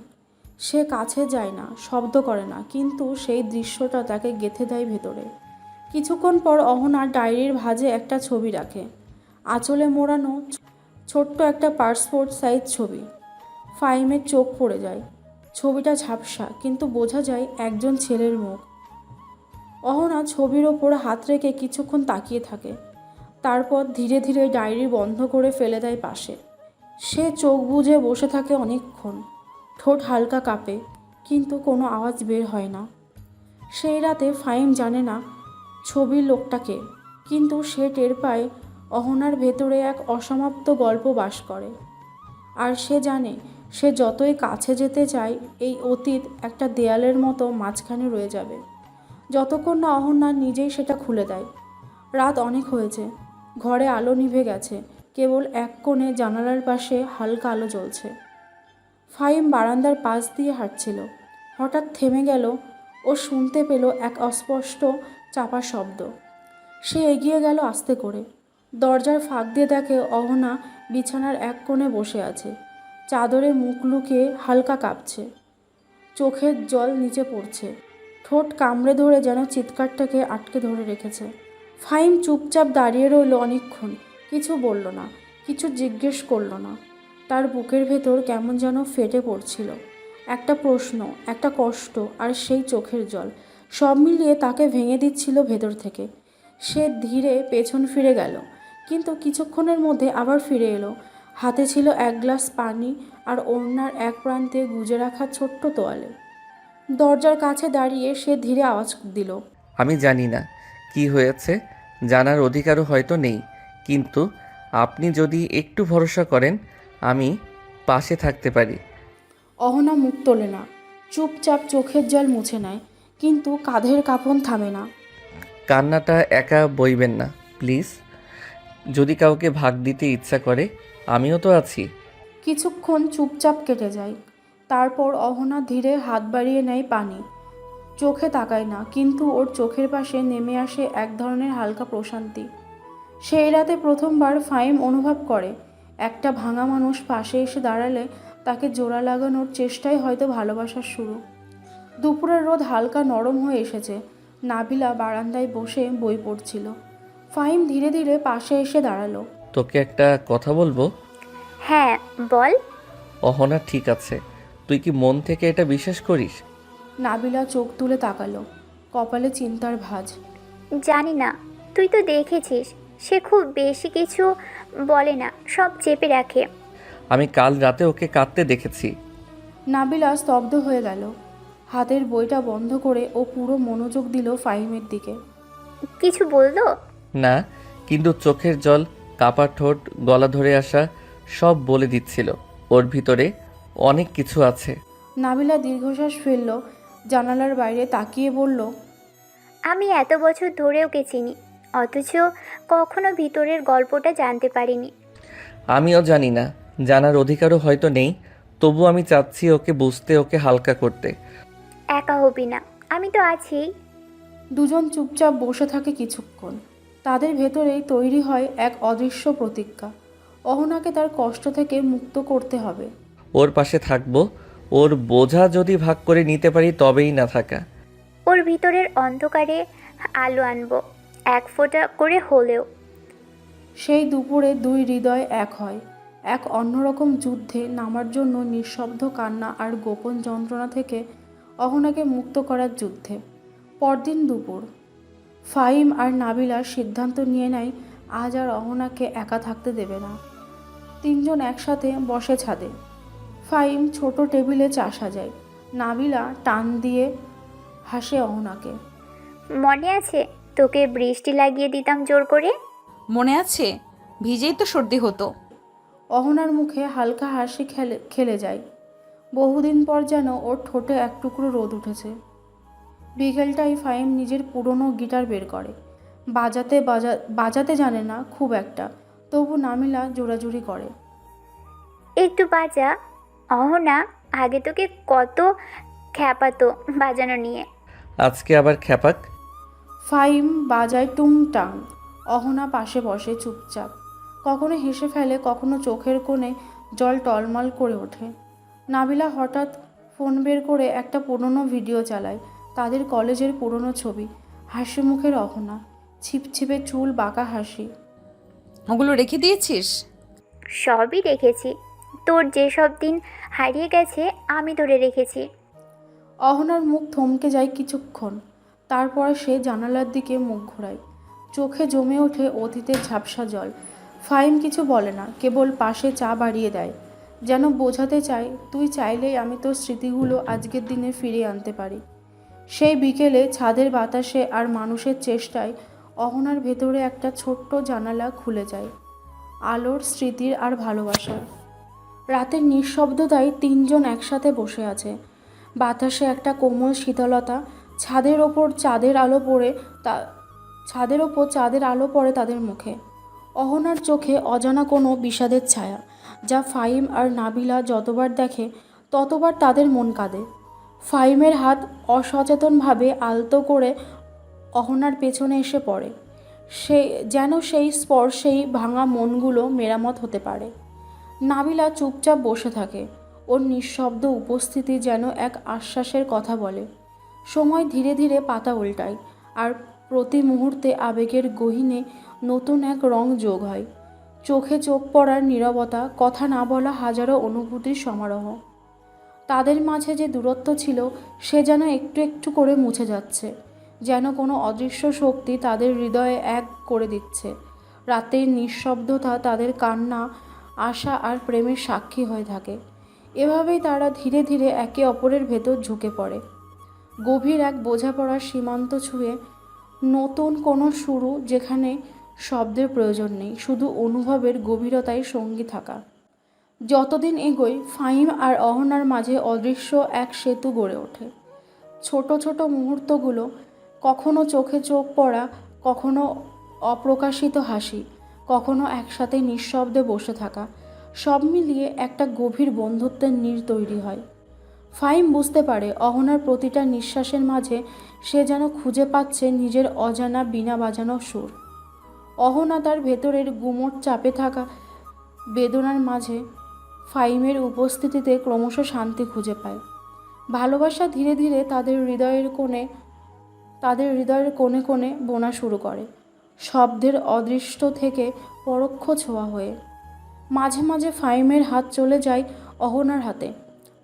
সে কাছে যায় না, শব্দ করে না, কিন্তু সেই দৃশ্যটা তাকে গেঁথে দেয় ভেতরে। কিছুক্ষণ পর অহনা ডায়েরির ভাঁজে একটা ছবি রাখে, আঁচলে মোড়ানো ছোট্ট একটা পাসপোর্ট সাইজ ছবি। ফাহিমের চোখ পড়ে যায়। ছবিটা ঝাপসা, কিন্তু বোঝা যায় একজন ছেলের মুখ। অহনা ছবির ওপর হাত রেখে কিছুক্ষণ তাকিয়ে থাকে, তারপর ধীরে ধীরে ডায়েরি বন্ধ করে ফেলে দেয় পাশে। সে চোখ বুজে বসে থাকে অনেকক্ষণ, ঠোঁট হালকা কাঁপে, কিন্তু কোনো আওয়াজ বের হয় না। সেই রাতে ফাহিম জানে না ছবির লোকটাকে, কিন্তু সে টের পায় অহনার ভেতরে এক অসমাপ্ত গল্প বাস করে। আর সে জানে সে যতই কাছে যেতে চায়, এই অতীত একটা দেয়ালের মতো মাঝখানে রয়ে যাবে, যতক্ষণ না অহনা নিজেই সেটা খুলে দেয়। রাত অনেক হয়েছে, ঘরে আলো নিভে গেছে, কেবল এক কোণে জানালার পাশে হালকা আলো জ্বলছে। ফাহিম বারান্দার পাশ দিয়ে হাঁটছিল, হঠাৎ থেমে গেল। ও শুনতে পেল এক অস্পষ্ট চাপা শব্দ। সে এগিয়ে গেল আস্তে করে। দরজার ফাঁক দিয়ে দেখে অহনা বিছানার এক কোণে বসে আছে, চাদরে মুখ লুকিয়ে হালকা কাঁপছে, চোখের জল নিচে পড়ছে, ঠোঁট কামড়ে ধরে যেন চিৎকারটাকে আটকে ধরে রেখেছে। ফাহিম চুপচাপ দাঁড়িয়ে রইল অনেকক্ষণ, কিছু বলল না, কিছু জিজ্ঞেস করল না। তার বুকের ভেতর কেমন যেন ফেটে পড়ছিল, একটা প্রশ্ন, একটা কষ্ট, আর সেই চোখের জল, সব মিলিয়ে তাকে ভেঙে দিচ্ছিল ভেতর থেকে। সে ধীরে পেছন ফিরে গেল, কিন্তু কিছুক্ষণের মধ্যে আবার ফিরে এলো। হাতে ছিল এক গ্লাস পানি আর ওড়নার এক প্রান্তে গুজে রাখা ছোট্ট তোয়ালে। দরজার কাছে দাঁড়িয়ে সে ধীরে আওয়াজ দিল, আমি জানি না কি হয়েছে, জানার অধিকারও হয়তো নেই, কিন্তু আপনি যদি একটু ভরসা করেন আমি পাশে থাকতে পারি। অহনা মুখ তোলে না, চুপচাপ চোখের জল মুছে নেয়, কিন্তু কাঁধের কাঁপন থামে না। কান্নাটা একা বইবেন না প্লিজ, যদি কাউকে ভাগ দিতে ইচ্ছা করে আমিও তো আছি। কিছুক্ষণ চুপচাপ কেটে যায়, তারপর অহনা ধীরে হাত বাড়িয়ে নেয় পানি। চোখে তাকায় না, কিন্তু ওর চোখের পাশে নেমে আসে এক ধরনের হালকা প্রশান্তি। সেই রাতে প্রথমবার ফাহিম অনুভব করে একটা ভাঙা মানুষ পাশে এসে দাঁড়ালে তাকে জোড়া লাগানোর চেষ্টাই হয়তো ভালোবাসার শুরু। দুপুরের রোদ হালকা নরম হয়ে এসেছে। নাবিলা বারান্দায় বসে বই পড়ছিল। ফাহিম ধীরে ধীরে পাশে এসে দাঁড়ালো। তোকে একটা কথা বলবো। হ্যাঁ বল। অহনা ঠিক আছে, তুই কি মন থেকে এটা বিশ্বাস করিস? নাবিলা চোখ তুলে তাকালো, কপালে চিন্তার ভাঁজ। জানি না, তুই তো দেখেছিস সে খুব বেশি কিছু বলে না, সব চেপে রাখে। আমি কাল রাতে ওকে কাঁদতে দেখেছি। নাবিলা স্তব্ধ হয়ে গেল। হাতের বইটা বন্ধ করে ও পুরো মনোযোগ দিল ফাহিমের দিকে। কিছু বললো? না, কিন্তু চোখের জল, কাপা ঠোঁট, গলা ধরে আসা সব বলে দিচ্ছিল ওর ভিতরে অনেক কিছু আছে। নাবিলা দীর্ঘশ্বাস ফেলল, জানালার বাইরে তাকিয়ে বলল, আমি এত বছর ধরে ওকে চিনি, অথচ কখনো ভিতরের গল্পটা জানতে পারিনি। আমিও জানি না, জানার অধিকারও হয়তো নেই, তবু আমি চাচ্ছি ওকে বুঝতে, ওকে হালকা করতে। একা হবি না, আমি তো আছি। দুজন চুপচাপ বসে থাকে কিছুক্ষণ। তাদের ভেতরেই তৈরি হয় এক অদৃশ্য প্রতিজ্ঞা। অহনাকে তার কষ্ট থেকে মুক্ত করতে হবে। ওর পাশে থাকবো, ওর বোঝা যদি ভাগ করে নিতে পারি তবেই না থাকা। ওর ভিতরের অন্ধকারে আলো আনবো, এক ফোঁটা করে হলেও। সেই দুপুরে দুই হৃদয় এক হয়, এক অন্যরকম যুদ্ধে নামার জন্য নিঃশব্দ কান্না আর গোপন যন্ত্রণা থেকে অহনাকে মুক্ত করার যুদ্ধে। পরদিন দুপুর ফাহিম আর নাবিলা সিদ্ধান্ত নিয়ে নেয় আজ আর অহনাকে একা থাকতে দেবে না। তিনজন একসাথে বসে ছাদে। ফাহিম ছোট টেবিলে চা সাজায়, নাবিলা টান দিয়ে হাসে অহনাকে। মনে আছে তোকে বৃষ্টি লাগিয়ে দিতাম জোর করে? মনে আছে? ভিজেই তো সর্দি হতো। অহনার মুখে হালকা হাসি খেলে যায়। বহুদিন পর যেন ওর ঠোঁটে এক টুকরো রোদ উঠেছে। বিকেলটাই ফাহিম নিজের পুরনো গিটার বের করে। বাজাতে জানে না খুব একটা, তবু নামিলা জোরাজুরি করে। একটু বাজা। অহনা আগে তোকে কত খ্যাপাতো বাজানো নিয়ে। আজকে আবার খ্যাপাক? ফাহিম বাজায় টুংটাং। অহনা পাশে বসে চুপচাপ, কখনো হেসে ফেলে, কখনো চোখের কোণে জল টলমল করে ওঠে। নাবিলা হঠাৎ ফোন বের করে একটা পুরনো ভিডিও চালায়, তাদের কলেজের পুরনো ছবি। হাসি মুখের অহনা, ছিপছিপে চুল, বাঁকা হাসি। ওগুলো রেখে দিয়েছিস? সবই রেখেছি। তোর যেসব দিন হারিয়ে গেছে আমি ধরে রেখেছি। অহনার মুখ থমকে যায় কিছুক্ষণ, তারপরে সে জানালার দিকে মুখ ঘোরায়। চোখে জমে ওঠে অতীতের ঝাপসা জল। ফাহিম কিছু বলে না, কেবল পাশে চা বাড়িয়ে দেয়, যেন বোঝাতে চায় তুই চাইলেই আমি তোর স্মৃতিগুলো আজকের দিনে ফিরিয়ে আনতে পারি। সেই বিকেলে ছাদের বাতাসে আর মানুষের চেষ্টায় অহনার ভেতরে একটা ছোট্ট জানালা খুলে যায়, আলোর, স্মৃতির আর ভালোবাসার। রাতের নিঃশব্দতায় তিনজন একসাথে বসে আছে। বাতাসে একটা কোমল শীতলতা। ছাদের ওপর চাঁদের আলো পড়ে তাদের মুখে। অহনার চোখে অজানা কোনো বিষাদের ছায়া, যা ফাহিম আর নাবিলা যতবার দেখে ততবার তাদের মন কাঁদে। ফাহিমের হাত অসচেতনভাবে আলতো করে অহনার পেছনে এসে পড়ে, যেন সেই স্পর্শেই ভাঙা মনগুলো মেরামত হতে পারে। নাবিলা চুপচাপ বসে থাকে, ওর নিঃশব্দ উপস্থিতি যেন এক আশ্বাসের কথা বলে। সময় ধীরে ধীরে পাতা উল্টায়, আর প্রতি মুহূর্তে আবেগের গহীনে নতুন এক রং যোগ হয়। চোখে চোখ পড়ার নীরবতা, কথা না বলা হাজারো অনুভূতির সমারোহ। তাদের মাঝে যে দূরত্ব ছিল সে যেন একটু একটু করে মুছে যাচ্ছে, যেন কোনো অদৃশ্য শক্তি তাদের হৃদয়ে এক করে দিচ্ছে। রাতের নিঃশব্দতা তাদের কান্না, আশা আর প্রেমের সাক্ষী হয়ে থাকে। এভাবেই তারা ধীরে ধীরে একে অপরের ভেতর ঝুঁকে পড়ে, গভীর এক বোঝাপড়ার সীমান্ত ছুঁয়ে। নতুন কোনো শুরু, যেখানে শব্দের প্রয়োজন নেই, শুধু অনুভবের গভীরতায় সঙ্গী থাকা। যতদিন এগোয় ফাহিম আর অহনার মাঝে অদৃশ্য এক সেতু গড়ে ওঠে। ছোট ছোট মুহূর্তগুলো, কখনো চোখে চোখ পড়া, কখনো অপ্রকাশিত হাসি, কখনো একসাথে নিঃশব্দে বসে থাকা, সব মিলিয়ে একটা গভীর বন্ধুত্বের নীড় তৈরি হয়। ফাহিম বুঝতে পারে অহনার প্রতিটা নিঃশ্বাসের মাঝে সে যেন খুঁজে পাচ্ছে নিজের অজানা বীণা বাজানো সুর। অহনা তার ভেতরের গুমোট চাপে থাকা বেদনার মাঝে ফাহিমের উপস্থিতিতে ক্রমশ শান্তি খুঁজে পায়। ভালোবাসা ধীরে ধীরে তাদের হৃদয়ের কোণে কোণে বোনা শুরু করে, শব্দের অদৃষ্ট থেকে পরোক্ষ ছোঁয়া হয়ে। মাঝে মাঝে ফাহিমের হাত চলে যায় অহনার হাতে,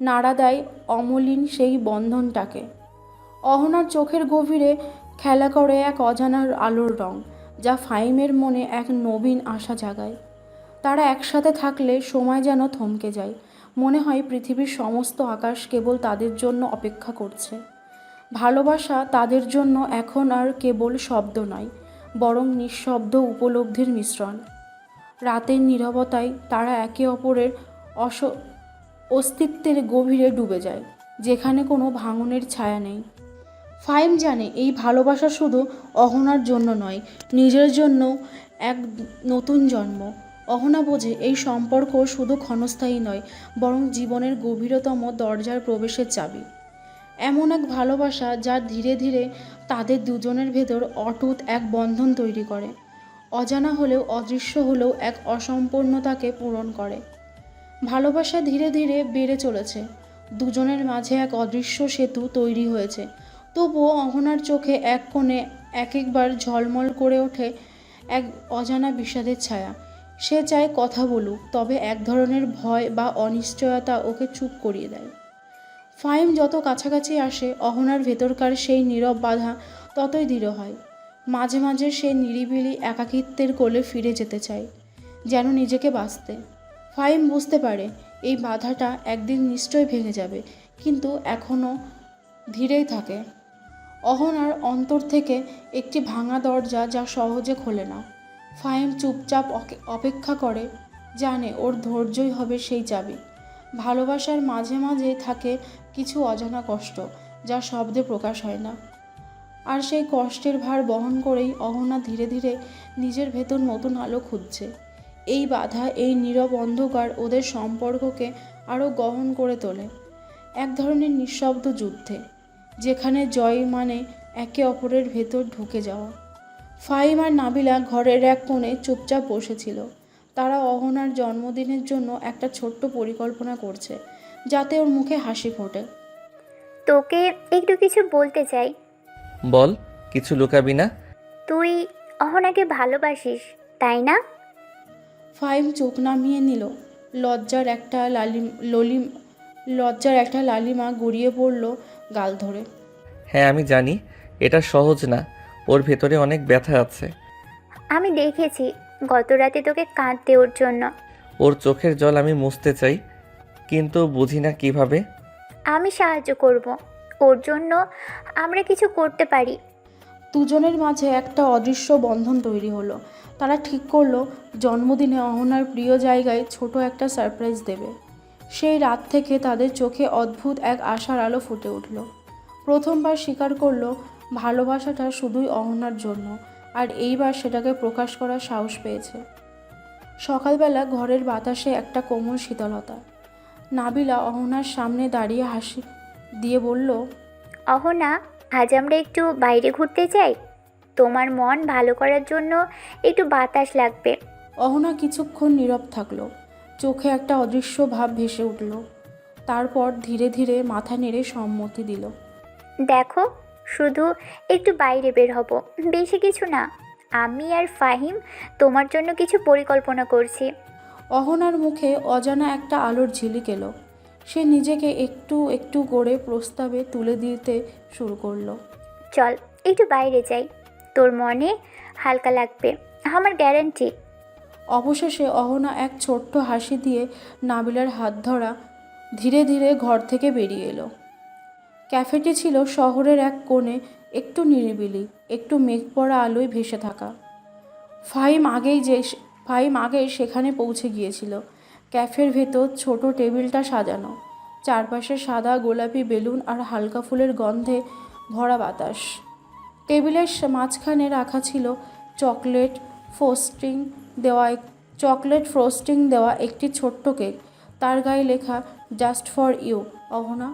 নাড়া দেয় অমলিন সেই বন্ধনটাকে। অহনার চোখের গভীরে খেলা করে এক অজানার আলোর রং, যা ফাহিমের মনে এক নবীন আশা জাগায়। তারা একসাথে থাকলে সময় যেন থমকে যায়, মনে হয় পৃথিবীর সমস্ত আকাশ কেবল তাদের জন্য অপেক্ষা করছে। ভালোবাসা তাদের জন্য এখন আর কেবল শব্দ নয়, বরং নিঃশব্দ উপলব্ধির মিশ্রণ। রাতের নীরবতায় তারা একে অপরের অস্তিত্বের গভীরে ডুবে যায়, যেখানে কোনো ভাঙনের ছায়া নেই। ফাহিম জানে এই ভালোবাসা শুধু অহনার জন্য নয়, নিজের জন্য এক নতুন জন্ম। অহনা বোঝে এই সম্পর্ক শুধু ক্ষণস্থায়ী নয়, বরং জীবনের গভীরতম দরজার প্রবেশের চাবি। এমন এক ভালোবাসা যা ধীরে ধীরে তাদের দুজনের ভেতর অটুট এক বন্ধন তৈরি করে, অজানা হলেও অদৃশ্য হলেও এক অসম্পূর্ণতাকে পূরণ করে। ভালোবাসা ধীরে ধীরে বেড়ে চলেছে, দুজনের মাঝে এক অদৃশ্য সেতু তৈরি হয়েছে। তবুও অহনার চোখে এক কোণে এক একবার ঝলমল করে ওঠে এক অজানা বিষাদের ছায়া। সে চায় কথা বলুক, তবে এক ধরনের ভয় বা অনিশ্চয়তা ওকে চুপ করিয়ে দেয়। ফাহিম যত কাছাকাছি আসে, অহনার ভেতরকার সেই নীরব বাধা ততই দৃঢ় হয়। মাঝে মাঝে সে নিরিবিলি একাকিত্বের কোলে ফিরে যেতে চায়, যেন নিজেকে বাঁচতে। ফাহিম বুঝতে পারে এই বাধাটা একদিন নিশ্চয়ই ভেঙে যাবে, কিন্তু এখনও ধীরেই থাকে। অহনার অন্তর থেকে একটি ভাঙা দরজা যা সহজে খোলে না। ফাহিম চুপচাপ অপেক্ষা করে, জানে ওর ধৈর্যই হবে সেই চাবি। ভালোবাসার মাঝে মাঝে থাকে কিছু অজানা কষ্ট, যা শব্দে প্রকাশ হয় না। আর সেই কষ্টের ভার বহন করেই অহনা ধীরে ধীরে নিজের ভেতর নতুন আলো খুঁজছে। এই বাধা, এই নীরব অন্ধকার ওদের সম্পর্ককে আরও গহন করে তোলে, এক ধরনের নিঃশব্দ যুদ্ধে, যেখানে জয় মানে একে অপরের ভেতর ঢুকে যাওয়া। ফাহিম আর নাবিলা ঘরের এক কোণে চুপচাপ বসেছিল। তারা অহনার জন্মদিনের জন্য একটা ছোট্ট পরিকল্পনা করছে, যাতে ওর মুখে হাসি ফোটে। তোকে একটু কিছু বলতে চাই। বল, কিছু লুকাবি না। তুই অহনাকে ভালোবাসিস, তাই না? ফাহিম চোখ নামিয়ে নিল। লজ্জার একটা লালিমা গড়িয়ে পড়ল গাল ধরে। হ্যাঁ, আমি জানি এটা সহজ না। ওর ভেতরে অনেক ব্যথা আছে। আমি দেখেছি গত রাতে তোকে কাঁদতে ওর জন্য। ওর চোখের জল আমি মুছতে চাই, কিন্তু বুঝি না কিভাবে। আমি সাহায্য করব। ওর জন্য আমরা কিছু করতে পারি। দুজনের মাঝে একটা অদৃশ্য বন্ধন তৈরি হলো। তারা ঠিক করলো জন্মদিনে অহনার প্রিয় জায়গায় ছোট একটা সারপ্রাইজ দেবে। সেই রাত থেকে তাদের চোখে অদ্ভুত এক আশার আলো ফুটে উঠল। প্রথমবার স্বীকার করলো ভালোবাসাটা শুধুই অহনার জন্য, আর এইবার সেটাকে প্রকাশ করার সাহস পেয়েছে। সকালবেলা ঘরের বাতাসে একটা কোমল শীতলতা। নাবিলা অহনার সামনে দাঁড়িয়ে হাসি দিয়ে বলল, অহনা, আজ আমরা একটু বাইরে ঘুরতে যাই। তোমার মন ভালো করার জন্য একটু বাতাস লাগবে। অহনা কিছুক্ষণ নীরব থাকলো। চোখে একটা অদৃশ্য ভাব ভেসে উঠল। তারপর ধীরে ধীরে মাথা নেড়ে সম্মতি দিল। দেখো, শুধু একটু বাইরে বের হব, বেশি কিছু না। আমি আর ফাহিম তোমার জন্য কিছু পরিকল্পনা করছি। অহনার মুখে অজানা একটা আলোর ঝিলিক এলো। সে নিজেকে একটু একটু করে প্রস্তাবে তুলে দিতে শুরু করলো। চল একটু বাইরে যাই, তোর মনে হালকা লাগবে, আমার গ্যারান্টি। অবশেষে অহনা এক ছোট্ট হাসি দিয়ে নাবিলার হাত ধরা ধীরে ধীরে ঘর থেকে বেরিয়ে এলো। ক্যাফেটি ছিল শহরের এক কোণে, একটু নিরিবিলি, একটু মেঘ পড়া আলোয় ভেসে থাকা। ফাহিম আগেই সেখানে পৌঁছে গিয়েছিল। ক্যাফের ভেতর ছোট টেবিলটা সাজানো, চারপাশে সাদা গোলাপি বেলুন আর হালকা ফুলের গন্ধে ভরা বাতাস। টেবিলের মাঝখানে রাখা ছিল চকলেট ফ্রস্টিং দেওয়া একটি ছোট্ট কেক। তার গায়ে লেখা জাস্ট ফর ইউ অহনা।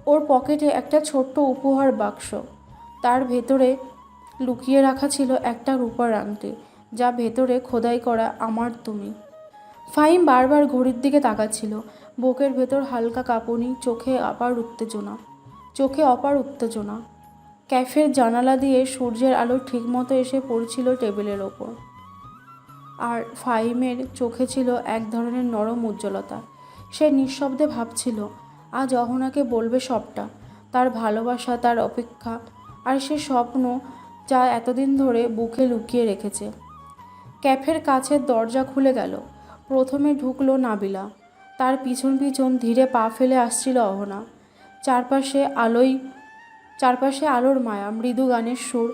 ওর পকেটে একটা ছোট্ট উপহার বাক্স, তার ভেতরে লুকিয়ে রাখা ছিল একটা রূপার আংটি, যা ভেতরে খোদাই করা আমার তুমি। ফাহিম বারবার ঘড়ির দিকে তাকাচ্ছিল। বুকের ভেতর হালকা কাঁপুনি, চোখে অপার উত্তেজনা। ক্যাফের জানালা দিয়ে সূর্যের আলো ঠিকমতো এসে পড়ছিল টেবিলের ওপর, আর ফাহিমের চোখে ছিল এক ধরনের নরম উজ্জ্বলতা। সে নিঃশব্দে ভাবছিল আজ অহনাকে বলবে সবটা, তার ভালোবাসা, তার অপেক্ষা, আর সে স্বপ্ন যা এতদিন ধরে বুকে লুকিয়ে রেখেছে। ক্যাফের কাছের দরজা খুলে গেল। প্রথমে ঢুকলো নাবিলা, তার পিছন পিছন ধীরে পা ফেলে আসছিল অহনা। চারপাশে আলোর মায়া, মৃদু গানের সুর।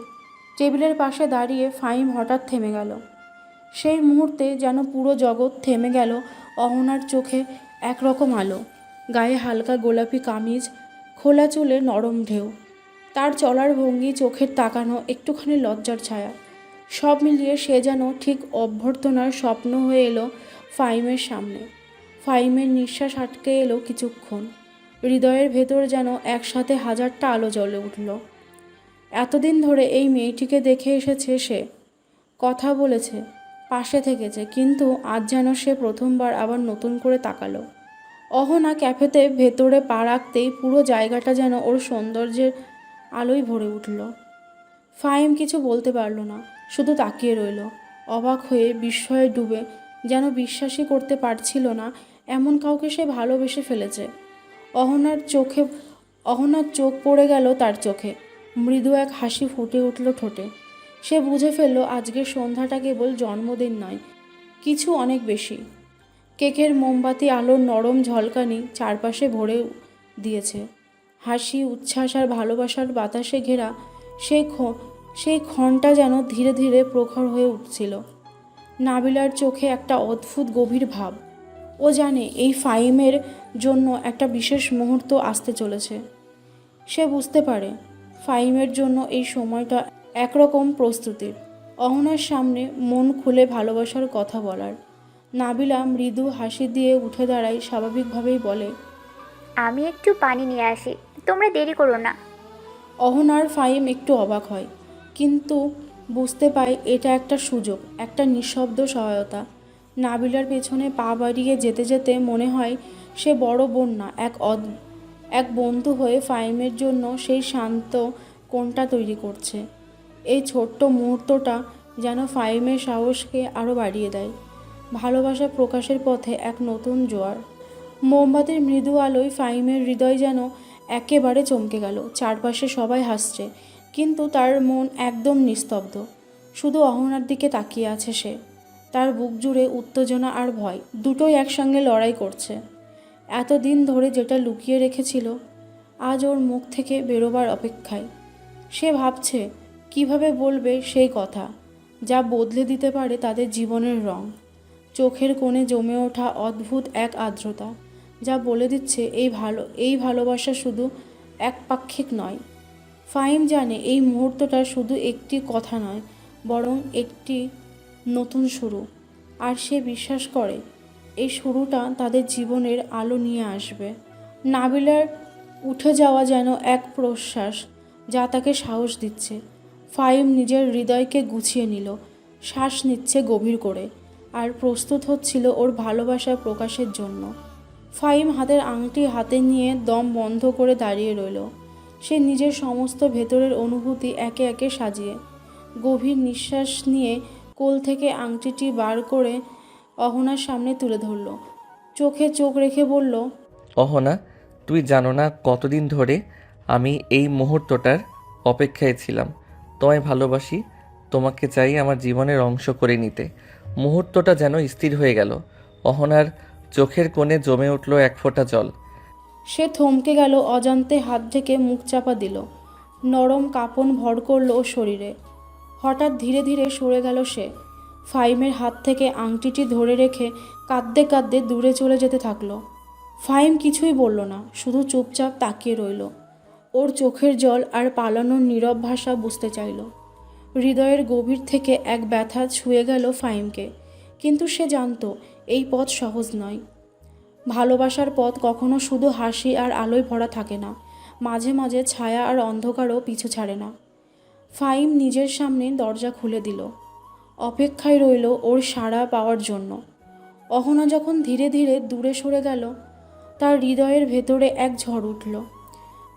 টেবিলের পাশে দাঁড়িয়ে ফাহিম হঠাৎ থেমে গেল। সেই মুহূর্তে যেন পুরো জগৎ থেমে গেল। অহনার চোখে একরকম আলো, গায়ে হালকা গোলাপি কামিজ, খোলা চুলে নরম ঢেউ, তার চলার ভঙ্গি, চোখের তাকানো, একটুখানি লজ্জার ছায়া, সব মিলিয়ে সে যেন ঠিক অভ্যর্থনার স্বপ্ন হয়ে এলো ফাহিমের সামনে। ফাহিমের নিঃশ্বাস আটকে এলো কিছুক্ষণ। হৃদয়ের ভেতর যেন একসাথে হাজারটা আলো জ্বলে উঠল। এতদিন ধরে এই মেয়েটিকে দেখে এসেছে সে, কথা বলেছে, পাশে থেকেছে, কিন্তু আজ যেন সে প্রথমবার আবার নতুন করে তাকালো। অহনা ক্যাফেতে ভেতরে পা রাখতেই পুরো জায়গাটা যেন ওর সৌন্দর্যের আলোয় ভরে উঠল। ফাহিম কিছু বলতে পারল না, শুধু তাকিয়ে রইল অবাক হয়ে, বিস্ময়ে ডুবে, যেন বিশ্বাসই করতে পারছিল না এমন কাউকে সে ভালোবেসে ফেলেছে। অহনার চোখ পড়ে গেল তার চোখে, মৃদু এক হাসি ফুটে উঠল ঠোঁটে। সে বুঝে ফেলল আজকের সন্ধ্যাটা কেবল জন্মদিন নয়, কিছু অনেক বেশি। কেকের মোমবাতি আলোর নরম ঝলকানি চারপাশে ভরে দিয়েছে। হাসি, উচ্ছ্বাস আর ভালোবাসার বাতাসে ঘেরা সেই ক্ষণটা যেন ধীরে ধীরে প্রখর হয়ে উঠছিল। নাবিলার চোখে একটা অদ্ভুত গভীর ভাব। ও জানে এই ফাহিমের জন্য একটা বিশেষ মুহূর্ত আসতে চলেছে। সে বুঝতে পারে ফাহিমের জন্য এই সময়টা একরকম প্রস্তুতির, অহনার সামনে মন খুলে ভালোবাসার কথা বলার। নাবিলা মৃদু হাসি দিয়ে উঠে দাঁড়ায়, স্বাভাবিকভাবেই বলে, আমি একটু পানি নিয়ে আসি, তোমরা দেরি করো না। অহনার ফাহিম একটু অবাক হয়, কিন্তু বুঝতে পায় এটা একটা সুযোগ, একটা নিঃশব্দ সহায়তা। নাবিলার পেছনে পা বাড়িয়ে যেতে যেতে মনে হয় সে বড় বোন না, এক বন্ধু হয়ে ফাহিমের জন্য সেই শান্ত কোণটা তৈরি করছে। এই ছোট্ট মুহূর্তটা যেন ফাহিমের সাহসকে আরও বাড়িয়ে দেয়। ভালোবাসা প্রকাশের পথে এক নতুন জোয়ার। মোমবাতির মৃদু আলোয় ফাহিমের হৃদয় যেন একেবারে চমকে গেল। চারপাশে সবাই হাসছে, কিন্তু তার মন একদম নিস্তব্ধ। শুধু অহনার দিকে তাকিয়ে আছে সে। তার বুক জুড়ে উত্তেজনা আর ভয় দুটোই একসঙ্গে লড়াই করছে। এতদিন ধরে যেটা লুকিয়ে রেখেছিল, আজ ওর মুখ থেকে বেরোবার অপেক্ষায়। সে ভাবছে কিভাবে বলবে সেই কথা, যা বদলে দিতে পারে তাদের জীবনের রং। চোখের কোণে জমে ওঠা অদ্ভুত এক আর্দ্রতা, যা বলে দিচ্ছে এই ভালোবাসা শুধু একপাক্ষিক নয়। ফাহিম জানে এই মুহূর্তটা শুধু একটি কথা নয়, বরং একটি নতুন শুরু। আর সে বিশ্বাস করে এই শুরুটা তাদের জীবনের আলো নিয়ে আসবে। নাবিলার উঠে যাওয়া যেন এক প্রশ্বাস, যা তাকে সাহস দিচ্ছে। ফাহিম নিজের হৃদয়কে গুছিয়ে নিল, শ্বাস নিচ্ছে গভীর করে, আর প্রস্তুত হচ্ছিল ওর ভালোবাসা প্রকাশের জন্য। ফাহিম হাতের আংটি হাতে নিয়ে দম বন্ধ করে দাঁড়িয়ে রইল। সে নিজের সমস্ত ভেতরের অনুভূতি একে একে সাজিয়ে, গভীর নিঃশ্বাস নিয়ে কোল থেকে আংটিটি বার করে অহনার সামনে তুলে ধরল। চোখে চোখ রেখে বলল, অহনা, তুই জানো না কতদিন ধরে আমি এই মুহূর্তটার অপেক্ষায় ছিলাম। তোমায় ভালোবাসি, তোমাকে চাই আমার জীবনের অংশ করে নিতে। মুহূর্তটা যেন স্থির হয়ে গেল। অহনার চোখের কোণে জমে উঠল এক ফোঁটা জল। সে থমকে গেল, অজান্তে হাত থেকে মুখ চাপা দিল। নরম কাঁপন ভর করল ওর শরীরে। হঠাৎ ধীরে ধীরে সরে গেল সে। ফাহিমের হাত থেকে আংটিটি ধরে রেখে কাঁদতে কাঁদতে দূরে চলে যেতে থাকলো। ফাহিম কিছুই বলল না, শুধু চুপচাপ তাকিয়ে রইল। ওর চোখের জল আর পালানোর নীরব ভাষা বুঝতে চাইল। হৃদয়ের গভীর থেকে এক ব্যথা ছুঁয়ে গেল ফাহিমকে, কিন্তু সে জানত এই পথ সহজ নয়। ভালোবাসার পথ কখনো শুধু হাসি আর আলোয় ভরা থাকে না, মাঝে মাঝে ছায়া আর অন্ধকারও পিছু ছাড়ে না। ফাহিম নিজের সামনে দরজা খুলে দিল, অপেক্ষায় রইল ওর সাড়া পাওয়ার জন্য। অহনা যখন ধীরে ধীরে দূরে সরে গেল, তার হৃদয়ের ভেতরে এক ঝড় উঠল।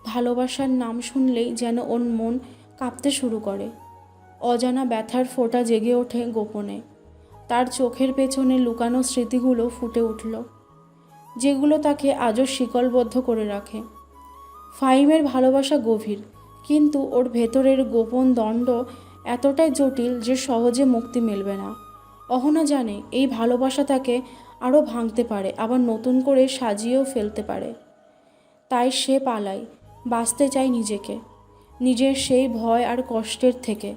ভালোবাসার নাম শুনলেই যেন ওর মন কাঁপতে শুরু করে। অজানা ব্যথার ফোঁটা জেগে ওঠে গোপনে। তার চোখের পেছনে লুকানো স্মৃতিগুলো ফুটে উঠল, যেগুলো তাকে আজও শিকলবদ্ধ করে রাখে। ফাহিমের ভালোবাসা গভীর, কিন্তু ওর ভেতরের গোপন দ্বন্দ্ব এতটাই জটিল যে সহজে মুক্তি মিলবে না। অহনা জানে এই ভালোবাসা তাকে আরও ভাঙতে পারে, আবার নতুন করে সাজিয়েও ফেলতে পারে। তাই সে পালায়, বাঁচতে চায় নিজের সেই ভয় আর কষ্টের থেকে।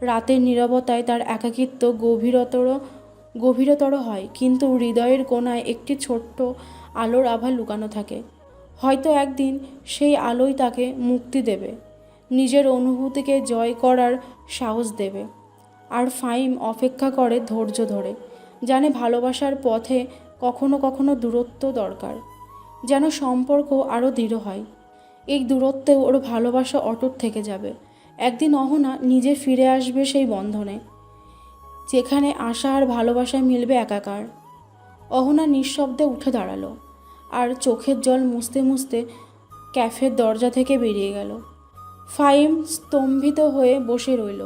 রাতের নীরবতায় তার একাকিত্ব গভীরতর হয়, কিন্তু হৃদয়ের কোণায় একটি ছোট্ট আলোর আভা লুকানো থাকে। হয়তো একদিন সেই আলোই তাকে মুক্তি দেবে, নিজের অনুভূতিকে জয় করার সাহস দেবে। আর ফাহিম অপেক্ষা করে ধৈর্য ধরে, জানে ভালোবাসার পথে কখনো কখনো দূরত্ব দরকার, যেন সম্পর্ক আরও দৃঢ় হয়। এই দূরত্বেও ওর ভালোবাসা অটুট থেকে যাবে। একদিন অহনা নিজে ফিরে আসবে সেই বন্ধনে, যেখানে আশা আর ভালোবাসা মিলবে একাকার। অহনা নিঃশব্দে উঠে দাঁড়ালো, আর চোখের জল মুছতে মুছতে ক্যাফের দরজা থেকে বেরিয়ে গেল। ফাহিম স্তম্ভিত হয়ে বসে রইল।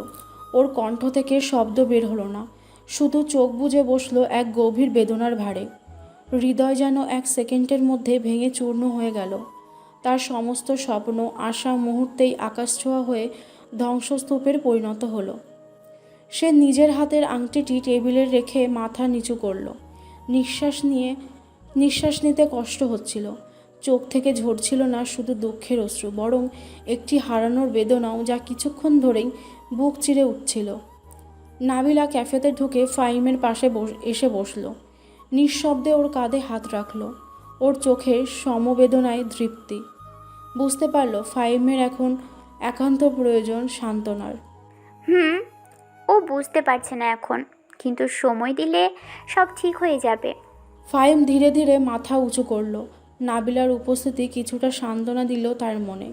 ওর কণ্ঠ থেকে শব্দ বের হলো না, শুধু চোখ বুজে বসলো এক গভীর বেদনার ভারে। হৃদয় যেন এক সেকেন্ডের মধ্যে ভেঙে চূর্ণ হয়ে গেল। তার সমস্ত স্বপ্ন আশা মুহূর্তেই আকাশছোঁয়া হয়ে ধ্বংসস্তূপের পরিণত হলো। সে নিজের হাতের আংটিটি টেবিলে রেখে মাথা নিচু করল। নিঃশ্বাস নিতে কষ্ট হচ্ছিল। চোখ থেকে ঝরছিল না শুধু দুঃখের অশ্রু, বরং একটি হারানোর বেদনাও যা কিছুক্ষণ ধরেই বুক চিরে উঠছিল। নাবিলা ক্যাফেতে ঢুকে ফাহিমের পাশে এসে বসল। নিঃশব্দে ওর কাঁধে হাত রাখল। ওর চোখে সমবেদনায় তৃপ্তি। বুঝতে পারল ফাহিমের এখন একান্ত প্রয়োজন সান্ত্বনার। ও বুঝতে পারছে না এখন, কিন্তু সময় দিলে সব ঠিক হয়ে যাবে। ফাহিম ধীরে ধীরে মাথা উঁচু করল। নাবিলার উপস্থিতি কিছুটা সান্ত্বনা দিল তার মনে।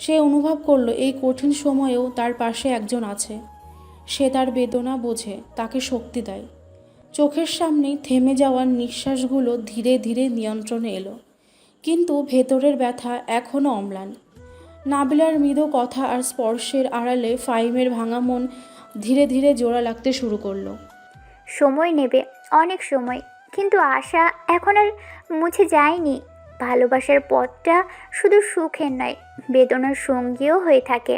সে অনুভব করল এই কঠিন সময়েও তার পাশে একজন আছে। সে তার বেদনা বোঝে, তাকে শক্তি দেয়। চোখের সামনেই থেমে যাওয়ার নিঃশ্বাসগুলো ধীরে ধীরে নিয়ন্ত্রণে এলো, কিন্তু ভেতরের ব্যথা এখনও অম্লান। নাবিলার মৃদু কথা আর স্পর্শের আড়ালে ফাহিমের ভাঙা মন ধীরে ধীরে জোড়া লাগতে শুরু করলো। সময় নেবে, অনেক সময়, কিন্তু আশা এখন আর মুছে যায়নি। ভালোবাসার পথটা শুধু সুখের নয়, বেদনার সঙ্গীও হয়ে থাকে।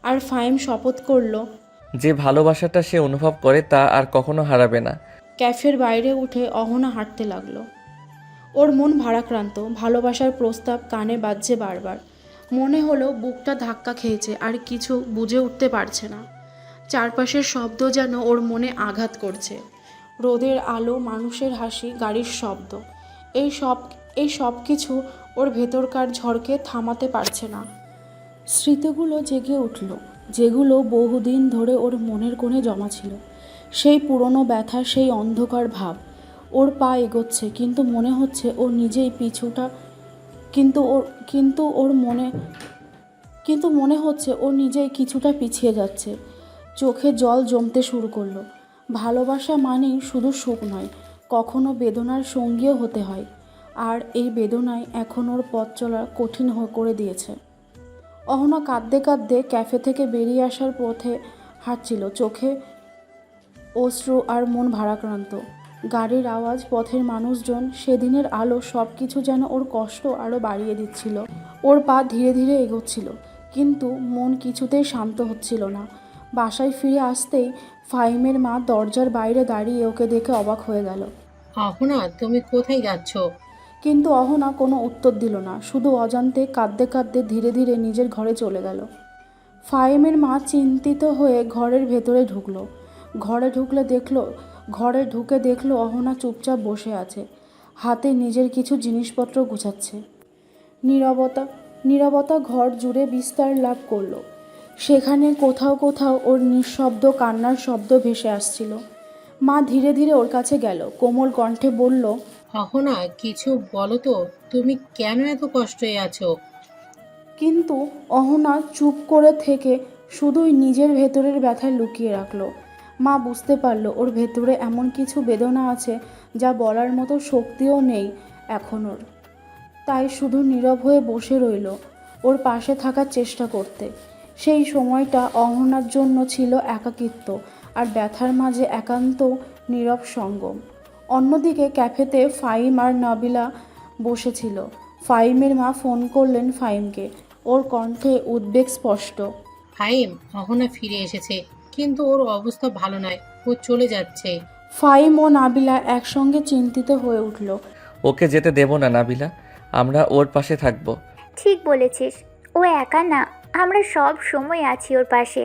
আর ফাহিম শপথ করল যে ভালোবাসাটা সে অনুভব করে তা আর কখনো হারাবে না। ক্যাফের বাইরে উঠে অহনা হাঁটতে লাগলো। ওর মন ভারাক্রান্ত, ভালোবাসার প্রস্তাব কানে বাজছে বারবার। মনে হলো বুকটা ধাক্কা খেয়েছে আর কিছু বুঝে উঠতে পারছে না। চারপাশের শব্দ যেন ওর মনে আঘাত করছে। রোদের আলো, মানুষের হাসি, গাড়ির শব্দ, এই সব কিছু ওর ভেতরকার ঝড়কে থামাতে পারছে না। স্মৃতিগুলো জেগে উঠল, যেগুলো বহুদিন ধরে ওর মনের কোণে জমা ছিল। সেই পুরনো ব্যথা, সেই অন্ধকার ভাব। ওর পা এগোচ্ছে, কিন্তু মনে হচ্ছে ও নিজেই পিছুটা কিন্তু মনে হচ্ছে ও নিজেই কিছুটা পিছিয়ে যাচ্ছে। চোখে জল জমতে শুরু করলো। ভালোবাসা মানেই শুধু সুখ নয়, কখনো বেদনার সঙ্গীও হতে হয়। আর এই বেদনায় এখন ওর পথ চলা কঠিন করে দিয়েছে। অহনা কাঁদতে কাঁদতে ক্যাফে থেকে বেরিয়ে আসার পথে হাঁটছিল, চোখে অশ্রু আর মন ভারাক্রান্ত। গাড়ির আওয়াজ, পথের মানুষজন, সেদিনের আলো, সব কিছু যেন ওর কষ্ট আরও বাড়িয়ে দিচ্ছিল। ওর পা ধীরে ধীরে এগোচ্ছিল, কিন্তু মন কিছুতেই শান্ত হচ্ছিল না। বাসায় ফিরে আসতেই ফাহিমের মা দরজার বাইরে দাঁড়িয়ে ওকে দেখে অবাক হয়ে গেল। অহনা, তুমি কোথায় যাচ্ছ? কিন্তু অহনা কোনো উত্তর দিল না, শুধু অজান্তে কাঁদতে কাঁদতে ধীরে ধীরে নিজের ঘরে চলে গেল। ফাহিমের মা চিন্তিত হয়ে ঘরের ভেতরে ঢুকলো। ঘরে ঢুকে দেখলো অহনা চুপচাপ বসে আছে, হাতে নিজের কিছু জিনিসপত্র গুছাচ্ছে। নীরবতা ঘর জুড়ে বিস্তার লাভ করলো। সেখানে কোথাও কোথাও ওর নিঃশব্দ কান্নার শব্দ ভেসে আসছিল। মা ধীরে ধীরে ওর কাছে গেল, কোমল কণ্ঠে বলল, অহনা, কিছু বলো তো, তুমি কেন এত কষ্টে আছো? কিন্তু অহনা চুপ করে থেকে শুধুই নিজের ভেতরের ব্যথা লুকিয়ে রাখলো। মা বুঝতে পারলো ওর ভেতরে এমন কিছু বেদনা আছে যা বলার মতো শক্তিও নেই এখন ওর। তাই শুধু নীরব হয়ে বসে রইল, ওর পাশে থাকার চেষ্টা করতে। সেই সময়টা অহনার জন্য ছিল একাকিত্ব আর ব্যথার মাঝে একান্ত নীরব সঙ্গম। অন্যদিকে ক্যাফেতে ফাহিম আর নাবিলা বসেছিল। ফাহিমের মা ফোন করলেন ফাহিমকে, ওর কণ্ঠে উদ্বেগ স্পষ্ট। ফাহিম, অহনা ফিরে এসেছে, কিন্তু ওর অবস্থা ভালো নয়, ও চলে যাচ্ছে। ফাহিম ও নাবিলা একসঙ্গে চিন্তিত হয়ে উঠল। ওকে যেতে দেব না নাবিলা, আমরা ওর পাশে থাকবো। ঠিক বলেছিস, ও একা না, আমরা সব সময় আছি ওর পাশে।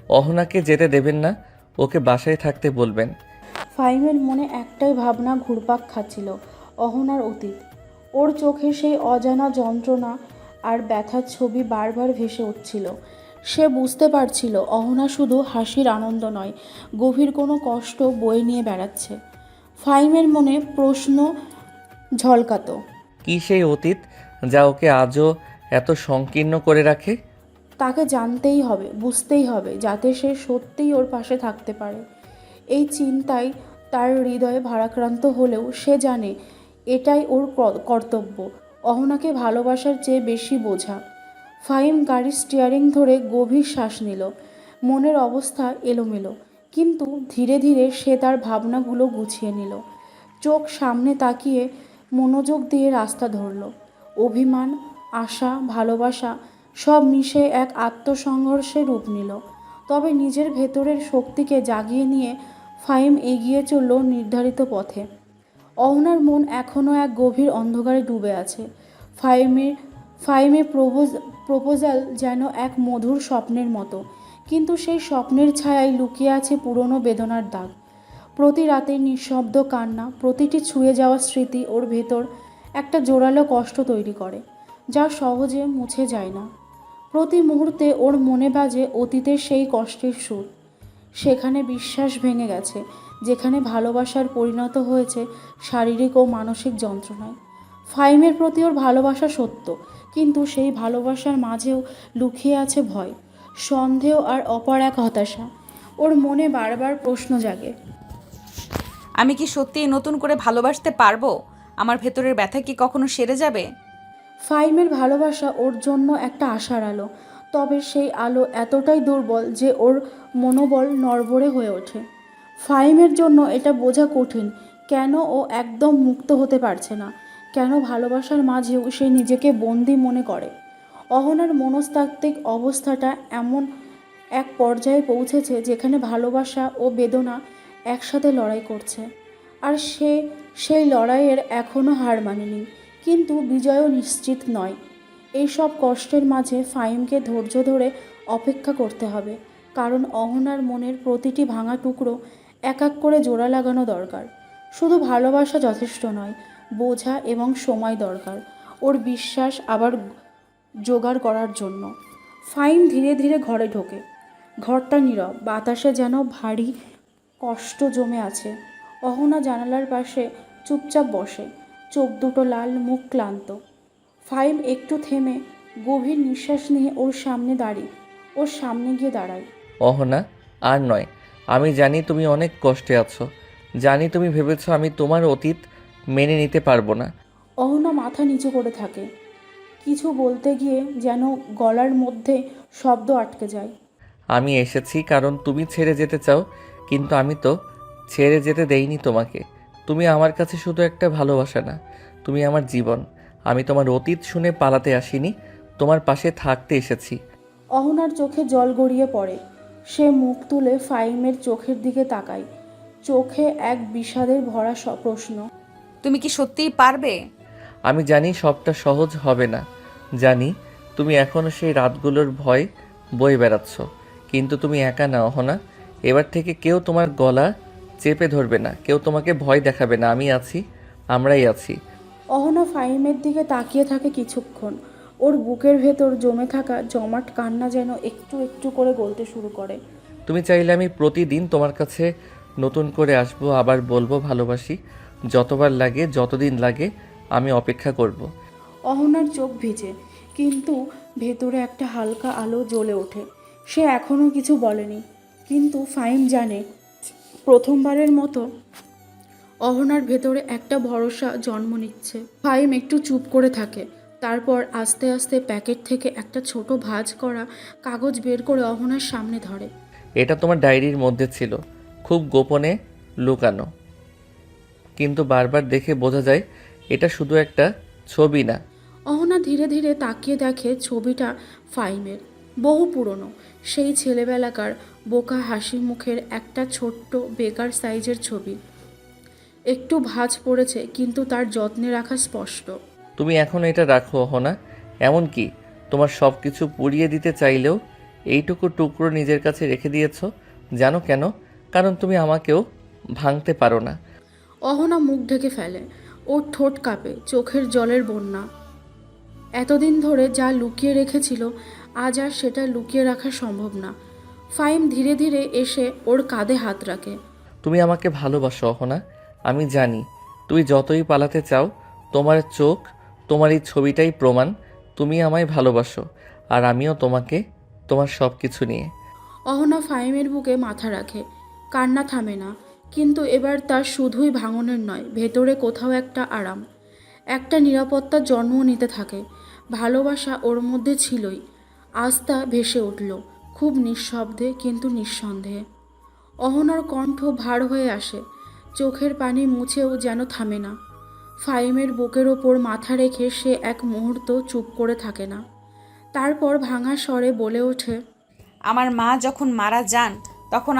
অহনাকে যেতে দেবেন না, ওকে বাসায় থাকতে বলবেন। ফাহিমের মনে একটাই ভাবনা ঘুরপাক খাচ্ছিল, অহনার অতীত। ওর চোখে সেই অজানা যন্ত্রণা আর ব্যথার ছবি বারবার ভেসে উঠছিল। সে বুঝতে পারছিল অহনা শুধু হাসির আনন্দ নয়, গভীর কোনো কষ্ট বয়ে নিয়ে বেড়াচ্ছে। ফাহিমের মনে প্রশ্ন ঝলকাতো। কি সেই অতীত যা ওকে আজও এত সংকীর্ণ করে রাখে? তাকে জানতেই হবে, বুঝতেই হবে, যাতে সে সত্যিই ওর পাশে থাকতে পারে। এই চিন্তায় তার হৃদয়ে ভারাক্রান্ত হলেও সে জানে এটাই ওর কর্তব্য, অহনাকে ভালোবাসার চেয়ে বেশি বোঝা। ফাহিম গাড়ির স্টিয়ারিং ধরে গভীর শ্বাস নিল। মনের অবস্থা এলোমেলো, কিন্তু ধীরে ধীরে সে তার ভাবনাগুলো গুছিয়ে নিল। চোখ সামনে তাকিয়ে মনোযোগ দিয়ে রাস্তা ধরল। অভিমান, আশা, ভালোবাসা সব মিশে এক আত্মসংঘর্ষে রূপ নিল। তবে নিজের ভেতরের শক্তিকে জাগিয়ে নিয়ে ফাহিম এগিয়ে চলল নির্ধারিত পথে। অহনার মন এখনও এক গভীর অন্ধকারে ডুবে আছে। ফাহিমের প্রপোজাল যেন এক মধুর স্বপ্নের মতো, কিন্তু সেই স্বপ্নের ছায়ায় লুকিয়ে আছে পুরনো বেদনার দাগ। প্রতি রাতে নিঃশব্দ কান্না, প্রতিটি ছুঁয়ে যাওয়া স্মৃতি ওর ভেতর একটা জোরালো কষ্ট তৈরি করে, যা সহজে মুছে যায় না। প্রতি মুহূর্তে ওর মনে বাজে অতীতের সেই কষ্টের সুর। সেখানে বিশ্বাস ভেঙে গেছে, যেখানে ভালোবাসার পরিণত হয়েছে শারীরিক ও মানসিক যন্ত্রণায়। ফাহিমের প্রতি ওর ভালোবাসা সত্য, কিন্তু সেই ভালোবাসার মাঝেও লুকিয়ে আছে ভয়, সন্দেহ আর অপার এক হতাশা। ওর মনে বারবার প্রশ্ন জাগে, আমি কি সত্যিই নতুন করে ভালোবাসতে পারবো? আমার ভেতরের ব্যথা কি কখনো সেরে যাবে? ফাহিমের ভালোবাসা ওর জন্য একটা আশার আলো, তবে সেই আলো এতটাই দুর্বল যে ওর মনোবল নড়বড়ে হয়ে ওঠে। ফাহিমের জন্য এটা বোঝা কঠিন, কেন ও একদম মুক্ত হতে পারছে না, কেন ভালোবাসার মাঝেও সে নিজেকে বন্দি মনে করে। অহনার মনস্তাত্ত্বিক অবস্থাটা এমন এক পর্যায়ে পৌঁছেছে যেখানে ভালোবাসা ও বেদনা একসাথে লড়াই করছে, আর সে সেই লড়াইয়ের এখনও হার মানেনি, কিন্তু বিজয়ও নিশ্চিত নয়। এই সব কষ্টের মাঝে ফাহিমকে ধৈর্য ধরে অপেক্ষা করতে হবে, কারণ অহনার মনের প্রতিটি ভাঙা টুকরো এক এক করে জোড়া লাগানো দরকার। শুধু ভালোবাসা যথেষ্ট নয়, বোঝা এবং সময় দরকার ওর বিশ্বাস আবার জোগাড় করার জন্য। ফাহিম ধীরে ধীরে ঘরে ঢোকে। ঘরটা নীরব, বাতাসে যেন ভারী কষ্ট জমে আছে। অহনা জানালার পাশে চুপচাপ বসে, চোখ দুটো লাল, মুখ ক্লান্ত। ফাহিম একটু থেমে গভীর নিঃশ্বাস নিয়ে ওর সামনে গিয়ে দাঁড়ায়। অহনা, আর নয়। আমি জানি তুমি অনেক কষ্টে আছো, জানি তুমি ভেবেছো আমি তোমার অতীত মেনে নিতে পারবো না। অহনা মাথা নিচু করে থাকে, কিছু বলতে গিয়ে যেন গলার মধ্যে শব্দ আটকে যায়। আমি এসেছি কারণ তুমি ছেড়ে যেতে চাও, কিন্তু আমি তো ছেড়ে যেতে দেইনি তোমাকে। তুমি আমার কাছে শুধু একটা ভালোবাসা না, তুমি আমার জীবন। আমি তোমার অতীত শুনে পালাতে আসিনি, তোমার পাশে থাকতে এসেছি। অহনার চোখে জল গড়িয়ে পড়ে। সে মুখ তুলে ফাহিমের চোখের দিকে তাকায়, চোখে এক বিষাদের ভরা প্রশ্ন। তুমি কি সত্যিই পারবে? আমি জানি সবটা সহজ হবে না, জানি তুমি এখনও সেই রাতগুলোর ভয় বয়ে বেড়াচ্ছ, কিন্তু তুমি একা না অহনা। এবার থেকে কেউ তোমার গলা চেপে ধরবে না, কেউ তোমাকে ভয় দেখাবে না। আমি আছি, আমরাই আছি। অহনা ফাহিমের দিকে তাকিয়ে থাকে কিছুক্ষণ। ওর বুকের ভেতর জমে থাকা জমাট কান্না যেন একটু একটু করে গলতে শুরু করে। তুমি চাইলে আমি প্রতিদিন তোমার কাছে নতুন করে আসবো, আবার বলবো ভালোবাসি। যতবার লাগে, যতদিন লাগে, আমি অপেক্ষা করব। অহনার চোখ ভিজে, কিন্তু ভেতরে একটা হালকা আলো জ্বলে ওঠে। সে এখনও কিছু বলেনি, কিন্তু ফাহিম জানে প্রথমবারের মতো অহনার ভেতরে একটা ভরসা জন্ম নিচ্ছে। ফাহিম একটু চুপ করে থাকে, তারপর আস্তে আস্তে প্যাকেট থেকে একটা ছোট ভাঁজ করা কাগজ বের করে অহনার সামনে ধরে। এটা তোমার ডায়েরির মধ্যে ছিল, খুব গোপনে লুকানো, কিন্তু বারবার দেখে বোঝা যায় এটা শুধু একটা ছবি না। অহনা ধীরে ধীরে তাকিয়ে দেখে ছবিটা ফাহিমের, বহু পুরনো, সেই ছেলেবেলাকার বোকা হাসি মুখের একটা ছোট্ট বেকার সাইজের ছবি। একটু ভাঁজ পড়েছে, কিন্তু তার যত্নে রাখা স্পষ্ট। তুমি এখন এটা রাখো অহনা, এমনকি তোমার সব কিছু পুড়িয়ে দিতে চাইলেও এইটুকু টুকরো নিজের কাছে রেখে দিয়েছো। জানো কেন? কারণ তুমি আমাকেও ভাঙতে পারো না। অহনা মুখ ঢেকে ফেলে, ওর ঠোঁট কাঁপে, চোখের জলের বন্যা। এতদিন ধরে যা লুকিয়ে রেখেছিল, আজ আর সেটা লুকিয়ে রাখা সম্ভব না। ফাহিম ধীরে ধীরে এসে ওর কাঁধে হাত রাখে। তুমি আমাকে ভালোবাসো অহনা, আমি জানি। তুমি যতই পালাতে চাও, তোমার চোখ, তোমার এই ছবিটাই প্রমাণ তুমি আমায় ভালোবাসো, আর আমিও তোমাকে, তোমার সব কিছু নিয়ে। অহনা ফাহিমের বুকে মাথা রাখে, কান্না থামে না, কিন্তু এবার তার শুধুই ভাঙনের নয়, ভেতরে কোথাও একটা আরাম। একটা নিরাপত্তার জন্ম নিতে থাকে। ভালোবাসা ওর মধ্যে ছিলই। আজ তা ভেসে উঠল, খুব নিঃশব্দে কিন্তু নিঃসন্দেহে। অহনার কণ্ঠ ভার হয়ে আসে, চোখের পানি মুছেও যেন থামে না। ফাইমের বুকের ওপর মাথা রেখে সে এক মুহূর্ত চুপ করে থাকে না। তারপর ভাঙা স্বরে বলে ওঠে, আমার মা যখন মারা যান তখন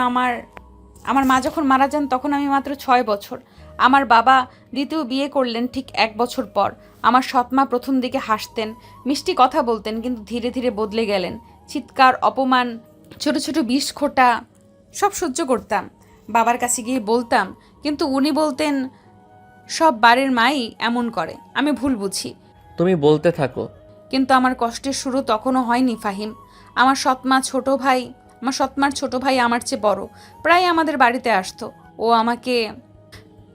তখন আমি মাত্র 6 বছর। আমার বাবা দ্বিতীয় বিয়ে করলেন ঠিক 1 বছর পর। আমার সৎমা প্রথম দিকে হাসতেন, মিষ্টি কথা বলতেন, কিন্তু ধীরে ধীরে বদলে গেলেন। চিৎকার, অপমান, ছোট ছোট বিষ-খোঁটা সব সহ্য করতাম। বাবার কাছে গিয়ে বলতাম, কিন্তু উনি বলতেন সব বাড়ির মাই এমন করে, আমি ভুল বুঝি। তুমি বলতে থাকো। কিন্তু আমার কষ্টের শুরু তখনও হয়নি ফাহিম। আমার সৎমার ছোট ভাই আমার চেয়ে বড়, প্রায় আমাদের বাড়িতে আসতো। ও আমাকে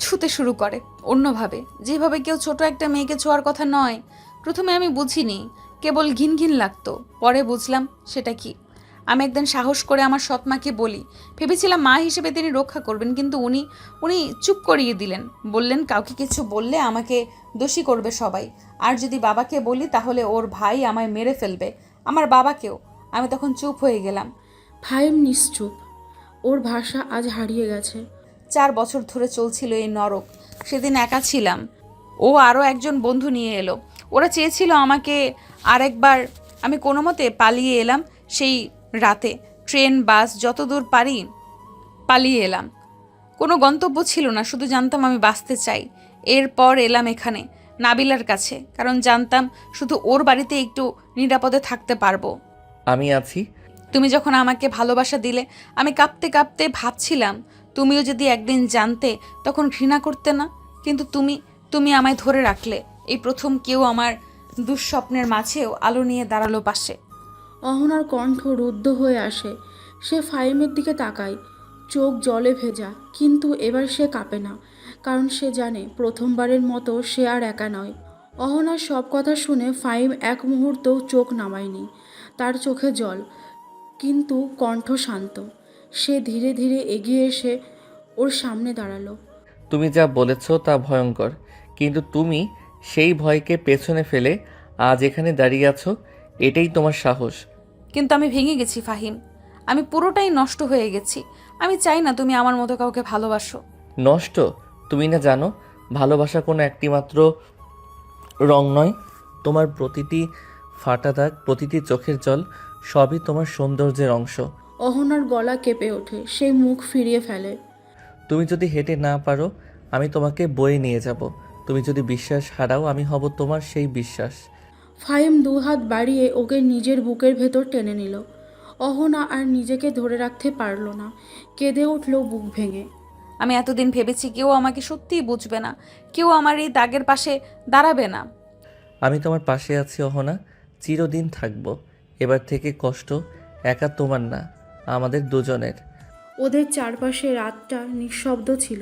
ছুতে শুরু করে অন্যভাবে, যেভাবে কেউ ছোট একটা মেয়েকে ছোঁয়ার কথা নয়। প্রথমে আমি বুঝিনি, কেবল ঘিন ঘিন লাগতো। পরে বুঝলাম সেটা কি। আমি একদিন সাহস করে আমার সৎমাকে বলি, ভেবেছিলাম মা হিসেবে তিনি রক্ষা করবেন, কিন্তু উনি চুপ করিয়ে দিলেন। বললেন কাউকে কিছু বললে আমাকে দোষী করবে সবাই, আর যদি বাবাকে বলি তাহলে ওর ভাই আমায় মেরে ফেলবে, আমার বাবাকেও। আমি তখন চুপ হয়ে গেলাম। ফাইম নিশ্চুপ। ওর ভাষা আজ হারিয়ে গেছে। 4 বছর ধরে চলছিল এই নরক। সেদিন একা ছিলাম, ও আরও একজন বন্ধু নিয়ে এলো। ওরা চেয়েছিল আমাকে আরেকবার। আমি কোনো মতে পালিয়ে এলাম। সেই রাতে ট্রেন, বাস, যতদূর পারি পালিয়ে এলাম। কোনো গন্তব্য ছিল না, শুধু জানতাম আমি বাঁচতে চাই। এরপর এলাম এখানে, নাবিলার কাছে, কারণ জানতাম শুধু ওর বাড়িতে একটু নিরাপদে থাকতে পারবো। আমি আছি। তুমি যখন আমাকে ভালোবাসা দিলে, আমি কাঁপতে কাঁপতে ভাবছিলাম তুমিও যদি একদিন জানতে তখন ঘৃণা করতে না। কিন্তু তুমি আমায় ধরে রাখলে। এই প্রথম কেউ আমার দুঃস্বপ্নের মাঝেও আলো নিয়ে দাঁড়ালো পাশে। অহনার কণ্ঠ রুদ্ধ হয়ে আসে। সে ফাইমের দিকে তাকায়, চোখ জলে ভেজা, কিন্তু এবার সে কাঁপে না, কারণ সে জানে প্রথমবারের মতো সে আর একা নয়। অহনার সব কথা শুনে ফাইম এক মুহূর্তও চোখ নামায়নি। তার চোখে জল, কিন্তু কণ্ঠ শান্ত। সে ধীরে ধীরে এগিয়ে এসে ওর সামনে দাঁড়ালো। তুমি যা বলেছ তা ভয়ঙ্কর, কিন্তু তুমি সেই ভয়কে পেছনে ফেলে আজ এখানে দাঁড়িয়ে আছো, এটাই তোমার সাহস। কিন্তু আমি ভেঙে গেছি ফাহিম, আমি পুরোটাই নষ্ট হয়ে গেছি। আমি চাই না তুমি আমার মতো কাউকে ভালোবাসো। নষ্ট? তুমি না জানো ভালোবাসা কোনো একটিমাত্র রং নয়? তোমার প্রতিটি ফাটা দাগ, প্রতিটি চোখের জল, সবই তোমার সৌন্দর্যের অংশ। অহনার গলা কেঁপে ওঠে, সে মুখ ফিরিয়ে ফেলে। তুমি যদি হেঁটে না পারো আমি তোমাকে বয়ে নিয়ে যাব। তুমি যদি বিশ্বাস হারাও আমি হব তোমার সেই বিশ্বাস। ফাহিম দুহাত বাড়িয়ে ওকে নিজের বুকের ভেতর টেনে নিল। অহনা আর নিজেকে ধরে রাখতে পারল না, কেঁদে উঠল বুক ভেঙে। আমি এতদিন ভেবেছি কেউ আমাকে সত্যিই বুঝবে না, কেউ আমার এই দাগের পাশে দাঁড়াবে না। আমি তোমার পাশে আছি অহনা, চিরদিন থাকবো। এবার থেকে কষ্ট একা তোমার না, আমাদের দুজনের। ওদের চারপাশে রাতটা নিঃশব্দ ছিল,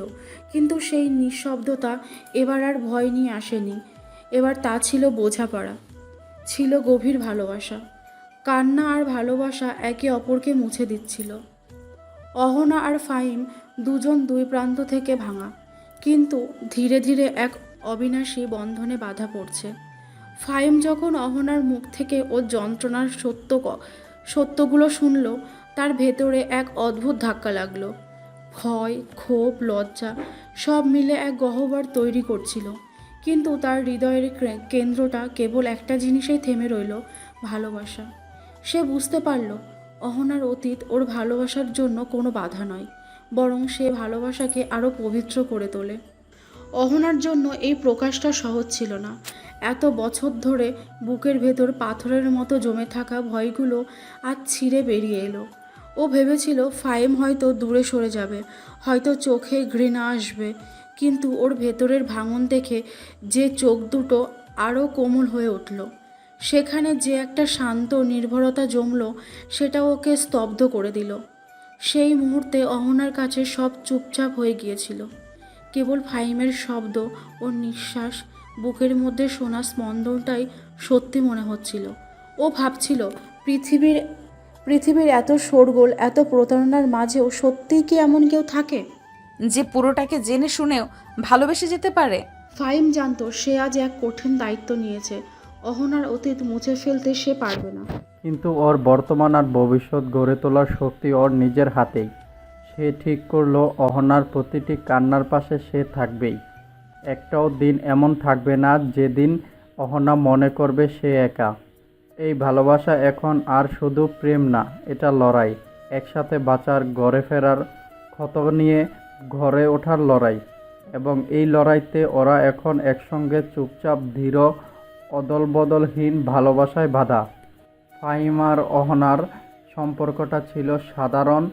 কিন্তু সেই নিঃশব্দতা এবার আর ভয় নিয়ে আসেনি। এবার তা ছিল বোঝাপড়া, ছিল গভীর ভালোবাসা। কান্না আর ভালোবাসা একে অপরকে মুছে দিচ্ছিল। অহনা আর ফাহিম দুজন দুই প্রান্ত থেকে ভাঙা, কিন্তু ধীরে ধীরে এক অবিনাশী বন্ধনে বাধা পড়ছে। ফাহিম যখন অহনার মুখ থেকে ওর যন্ত্রণার সত্যগুলো শুনল, তার ভেতরে এক অদ্ভুত ধাক্কা লাগলো। ভয়, ক্ষোভ, লজ্জা সব মিলে এক গহ্বর তৈরি করছিল। কিন্তু তার হৃদয়ের কেন্দ্রটা কেবল একটা জিনিসেই থেমে রইল, ভালোবাসা। সে বুঝতে পারল অহনার অতীত ওর ভালোবাসার জন্য কোনো বাধা নয়, বরং সে ভালোবাসাকে আরও পবিত্র করে তোলে। অহনার জন্য এই প্রকাশটা সহজ ছিল না। এত বছর ধরে বুকের ভেতর পাথরের মতো জমে থাকা ভয়গুলো আজ ছিঁড়ে বেরিয়ে এলো। ও ভেবেছিল ফাহিম হয়তো দূরে সরে যাবে, হয়তো চোখে ঘৃণা আসবে, কিন্তু ওর ভেতরের ভাঙন দেখে যে চোখ দুটো আরও কোমল হয়ে উঠল। সেখানে যে একটা শান্ত নির্ভরতা জমল, সেটা ওকে স্তব্ধ করে দিল। সেই মুহূর্তে অহনার কাছে সব চুপচাপ হয়ে গিয়েছিল। কেবল ফাহিমের শব্দ ও নিঃশ্বাস, বুকের মধ্যে শোনা স্পন্দনটাই সত্যি মনে হচ্ছিল। ও ভাবছিল পৃথিবীর এত শোরগোল, এত প্রতারণার মাঝেও সত্যিই কি এমন কেউ থাকে যে পুরোটাকে জেনে শুনেও ভালোবেসে যেতে পারে? ফাহিম জানতো সে আজ এক কঠিন দায়িত্ব নিয়েছে। অহনার অতীত মুছে ফেলতে সে পারবে না। কিন্তু ওর বর্তমান আর ভবিষ্যৎ গড়ে তোলার শক্তি ওর নিজের হাতেই। সে ঠিক করলো অহনার প্রতিটি কান্নার পাশে সে থাকবেই। একটাও দিন এমন থাকবে না যেদিন অহনা মনে করবে সে একা। এই ভালোবাসা এখন আর শুধু প্রেম না, এটা লড়াই। একসাথে বাঁচার, ঘরে ফেরার, ক্ষত নিয়ে ঘরে ওঠার লড়াই। এবং এই লড়াইতে ওরা এখন একসঙ্গে চুপচাপ ধীর অদলবদলহীন ভালোবাসায় বাঁধা। ফাহিম আর অহনার সম্পর্কটা ছিল সাধারণ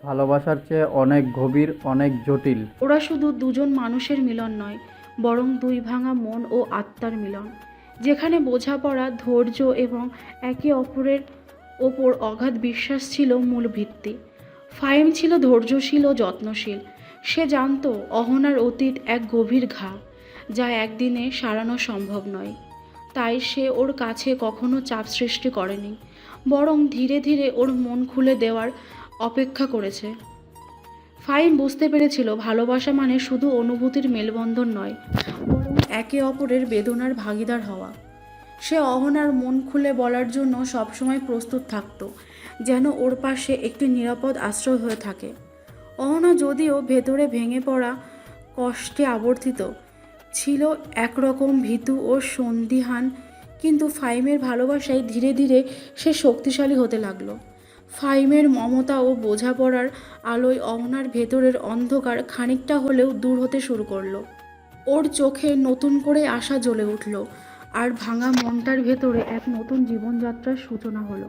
ভালোবাসার চেয়ে অনেক গভীর, অনেক জটিল। ওরা শুধু দুজন মানুষের মিলন নয়, বরং দুই ভাঙা মন ও আত্মার মিলন, যেখানে বোঝাপড়া, ধৈর্য এবং একে অপরের ওপর অগাধ বিশ্বাস ছিল মূল ভিত্তি। ফাহিম ছিল ধৈর্যশীল ও যত্নশীল। সে জানতো অহনার অতীত এক গভীর ঘা, যা একদিনে সারানো সম্ভব নয়। তাই সে ওর কাছে কখনো চাপ সৃষ্টি করেনি, বরং ধীরে ধীরে ওর মন খুলে দেওয়ার অপেক্ষা করেছে। ফাহিম বুঝতে পেরেছিল ভালোবাসা মানে শুধু অনুভূতির মেলবন্ধন নয়, বরং একে অপরের বেদনার ভাগিদার হওয়া। সে অহনার মন খুলে বলার জন্য সবসময় প্রস্তুত থাকত, যেন ওর পাশে একটি নিরাপদ আশ্রয় হয়ে থাকে। অহনা যদিও ভেতরে ভেঙে পড়া, কষ্টে আবর্তিত ছিল, একরকম ভীতু ও সন্দিহান, কিন্তু ফাহিমের ভালোবাসায় ধীরে ধীরে সে শক্তিশালী হতে লাগলো। ফাহিমের মমতা ও বোঝাপড়ার আলোয় অহনার ভেতরের অন্ধকার খানিকটা হলেও দূর হতে শুরু করলো। ওর চোখে নতুন করে আশা জ্বলে উঠল, আর ভাঙা মনটার ভেতরে এক নতুন জীবনযাত্রার সূচনা হলো।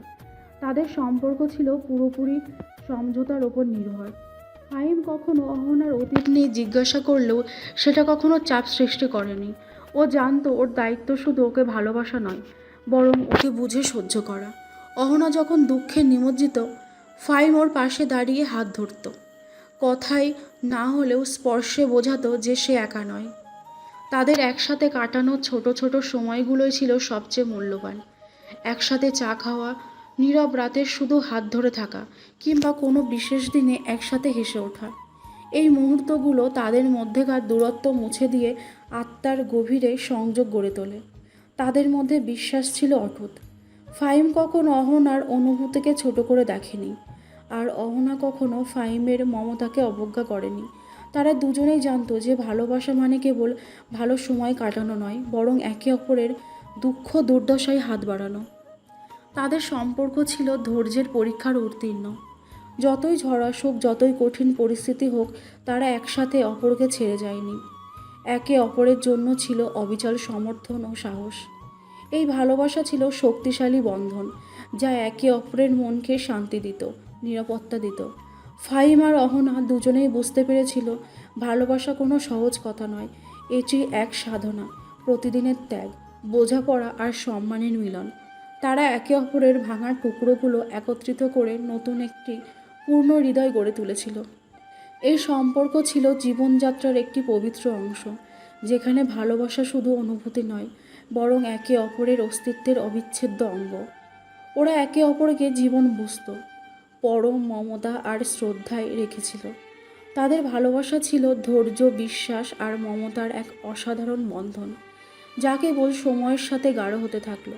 তাদের সম্পর্ক ছিল পুরোপুরি সমঝোতার ওপর নির্ভর। ফাহিম কখনো অহনার অতীত নিয়ে জিজ্ঞাসা করলেও সেটা কখনো চাপ সৃষ্টি করেনি। ও জানতো ওর দায়িত্ব শুধু ওকে ভালোবাসা নয়, বরং ওকে বুঝে সহ্য করা। অহনা যখন দুঃখে নিমজ্জিত, ফাহিম ওর পাশে দাঁড়িয়ে হাত ধরত। কথায় না হলেও স্পর্শে বোঝাতো যে সে একা নয়। তাদের একসাথে কাটানো ছোট ছোট সময়গুলোই ছিল সবচেয়ে মূল্যবান। একসাথে চা খাওয়া, নীরব রাতে শুধু হাত ধরে থাকা, কিংবা কোনো বিশেষ দিনে একসাথে হেসে ওঠা। এই মুহূর্তগুলো তাদের মধ্যেকার দূরত্ব মুছে দিয়ে আত্মার গভীরে সংযোগ গড়ে তোলে। তাদের মধ্যে বিশ্বাস ছিল অটুট। ফাহিম কখনো অহনার অনুভূতিকে ছোট করে দেখেনি, আর অহনা কখনো ফাহিমের মমতাকে অবজ্ঞা করেনি। তারা দুজনেই জানতো যে ভালোবাসা মানে কেবল ভালো সময় কাটানো নয়, বরং একে অপরের দুঃখ দুর্দশায় হাত বাড়ানো। তাদের সম্পর্ক ছিল ধৈর্যের পরীক্ষার উত্তীর্ণ। যতই ঝড় আসুক, যতই কঠিন পরিস্থিতি হোক, তারা একসাথে অপরকে ছেড়ে যায়নি। একে অপরের জন্য ছিল অবিচল সমর্থন ও সাহস। এই ভালোবাসা ছিল শক্তিশালী বন্ধন, যা একে অপরের মনকে শান্তি দিত, নিরাপত্তা দিত। ফাহিম আর অহনা দুজনেই বুঝতে পেরেছিল ভালোবাসা কোনো সহজ কথা নয়, এটি এক সাধনা, প্রতিদিনের ত্যাগ, বোঝাপড়া আর সম্মানের মিলন। তারা একে অপরের ভাঙার টুকরোগুলো একত্রিত করে নতুন একটি পূর্ণ হৃদয় গড়ে তুলেছিল। এই সম্পর্ক ছিল জীবনযাত্রার একটি পবিত্র অংশ, যেখানে ভালোবাসা শুধু অনুভূতি নয়, বরং একে অপরের অস্তিত্বের অবিচ্ছেদ্য অঙ্গ। ওরা একে অপরকে জীবন বুঝত, পরম মমতা আর শ্রদ্ধায় রেখেছিল। তাদের ভালোবাসা ছিল ধৈর্য, বিশ্বাস আর মমতার এক অসাধারণ বন্ধন, যা কেবল সময়ের সাথে গাঢ় হতে থাকলো।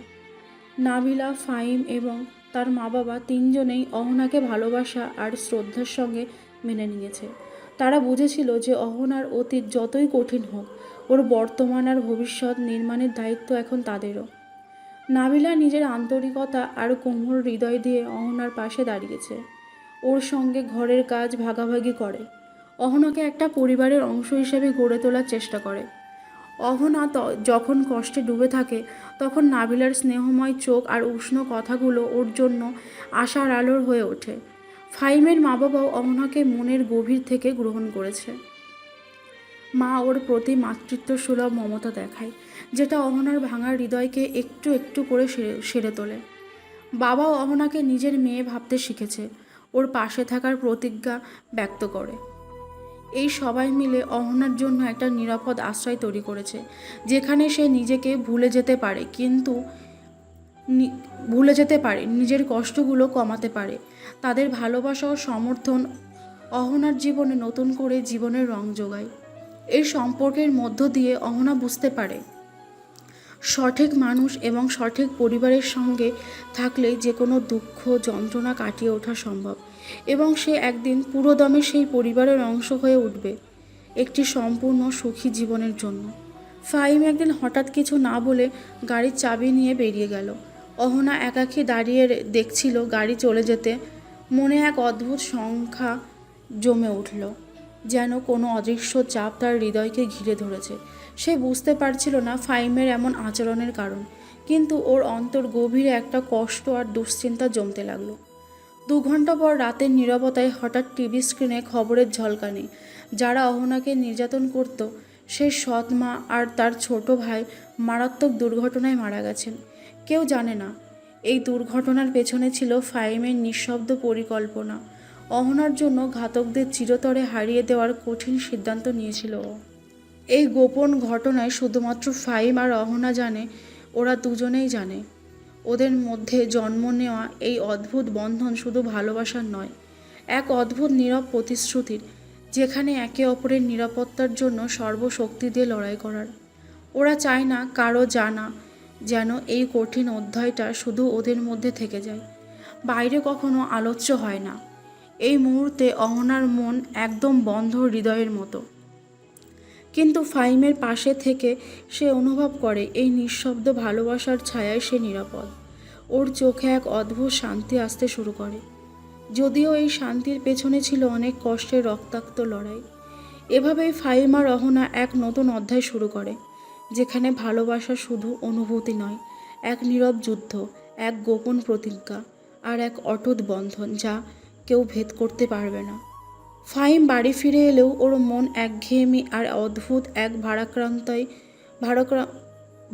নাবিলা, ফাহিম এবং তার মা বাবা তিনজনেই অহনাকে ভালোবাসা আর শ্রদ্ধার সঙ্গে মেনে নিয়েছে। তারা বুঝেছিল যে অহনার অতীত যতই কঠিন হোক, ওর বর্তমান আর ভবিষ্যৎ নির্মাণের দায়িত্ব এখন তাদেরও। নাবিলা নিজের আন্তরিকতা আর কোমল হৃদয় দিয়ে অহনার পাশে দাঁড়িয়েছে। ওর সঙ্গে ঘরের কাজ ভাগাভাগি করে, অহনাকে একটা পরিবারের অংশ হিসেবে গড়ে তোলার চেষ্টা করে। অহনা যখন কষ্টে ডুবে থাকে, তখন নাবিলার স্নেহময় চোখ আর উষ্ণ কথাগুলো ওর জন্য আশার আলোর হয়ে ওঠে। ফাহিমের মা বাবাও অহনাকে মনের গভীর থেকে গ্রহণ করেছে। মা ওর প্রতি মাতৃত্ব সুলভ মমতা দেখায়, যেটা অহনার ভাঙা হৃদয়কে একটু একটু করে সেরে তোলে। বাবাও অহনাকে নিজের মেয়ে ভাবতে শিখেছে, ওর পাশে থাকার প্রতিজ্ঞা ব্যক্ত করে। এই সবাই মিলে অহনার জন্য একটা নিরাপদ আশ্রয় তৈরি করেছে, যেখানে সে নিজেকে ভুলে যেতে পারে, নিজের কষ্টগুলো কমাতে পারে। তাদের ভালোবাসা ও সমর্থন অহনার জীবনে নতুন করে জীবনের রং যোগায়। এই সম্পর্কের মধ্য দিয়ে অহনা বুঝতে পারে সঠিক মানুষ এবং সঠিক পরিবারের সঙ্গে থাকলে যে কোনো দুঃখ যন্ত্রণা কাটিয়ে ওঠা সম্ভব এবং সে একদিন পুরোদমে সেই পরিবারের অংশ হয়ে উঠবে একটি সম্পূর্ণ সুখী জীবনের জন্য। ফাহিম একদিন হঠাৎ কিছু না বলে গাড়ির চাবি নিয়ে বেরিয়ে গেল। অহনা একাকী দাঁড়িয়ে দেখছিল গাড়ি চলে যেতে। মনে এক অদ্ভুত সংখ্যা জমে উঠল, যেন কোনো অদৃশ্য চাপ তার হৃদয়কে ঘিরে ধরেছে। সে বুঝতে পারছিল না ফাহিমের এমন আচরণের কারণ, কিন্তু ওর অন্তর গভীরে একটা কষ্ট আর দুশ্চিন্তা জমতে লাগলো। 2 ঘন্টা পর রাতের নীরবতায় হঠাৎ টিভি স্ক্রিনে খবরের ঝলকানি। যারা অহনাকে নির্যাতন করত সেই সৎ মা আর তার ছোট ভাই মারাত্মক দুর্ঘটনায় মারা গেছেন। কেউ জানে না এই দুর্ঘটনার পেছনে ছিল ফাহিমের নিঃশব্দ পরিকল্পনা। অহনার জন্য ঘাতকদের চিরতরে হারিয়ে দেওয়ার কঠিন সিদ্ধান্ত নিয়েছিল ও। এই গোপন ঘটনায় শুধুমাত্র ফাহিম আর অহনা জানে, ওরা দুজনেই জানে। ওদের মধ্যে জন্ম নেওয়া এই অদ্ভুত বন্ধন শুধু ভালোবাসার নয়, এক অদ্ভুত নীরব প্রতিশ্রুতির, যেখানে একে অপরের নিরাপত্তার জন্য সর্বশক্তি দিয়ে লড়াই করার। ওরা চায় না কারো জানা যেন এই কঠিন অধ্যায়টা শুধু ওদের মধ্যে থেকে যায়, বাইরে কখনো আলোচ্য হয় না। এই মুহূর্তে অহনার মন একদম বন্ধ হৃদয়ের মতো, কিন্তু ফাহিমের পাশে থেকে সে অনুভব করে এই নিঃশব্দ ভালোবাসার ছায়ায় সে নিরাপদ। ওর চোখে এক অদ্ভুত শান্তি আসতে শুরু করে, যদিও এই শান্তির পেছনে ছিল অনেক কষ্টের রক্তাক্ত লড়াই। এভাবেই ফাহিম আর অহনা এক নতুন অধ্যায় শুরু করে, যেখানে ভালোবাসা শুধু অনুভূতি নয়, এক নীরব যুদ্ধ, এক গোপন প্রতিজ্ঞা আর এক অটুট বন্ধন যা কেউ ভেদ করতে পারবে না। ফাহিম বাড়ি ফিরে এলেও ওর মন একঘেয়েমি আর অদ্ভুত এক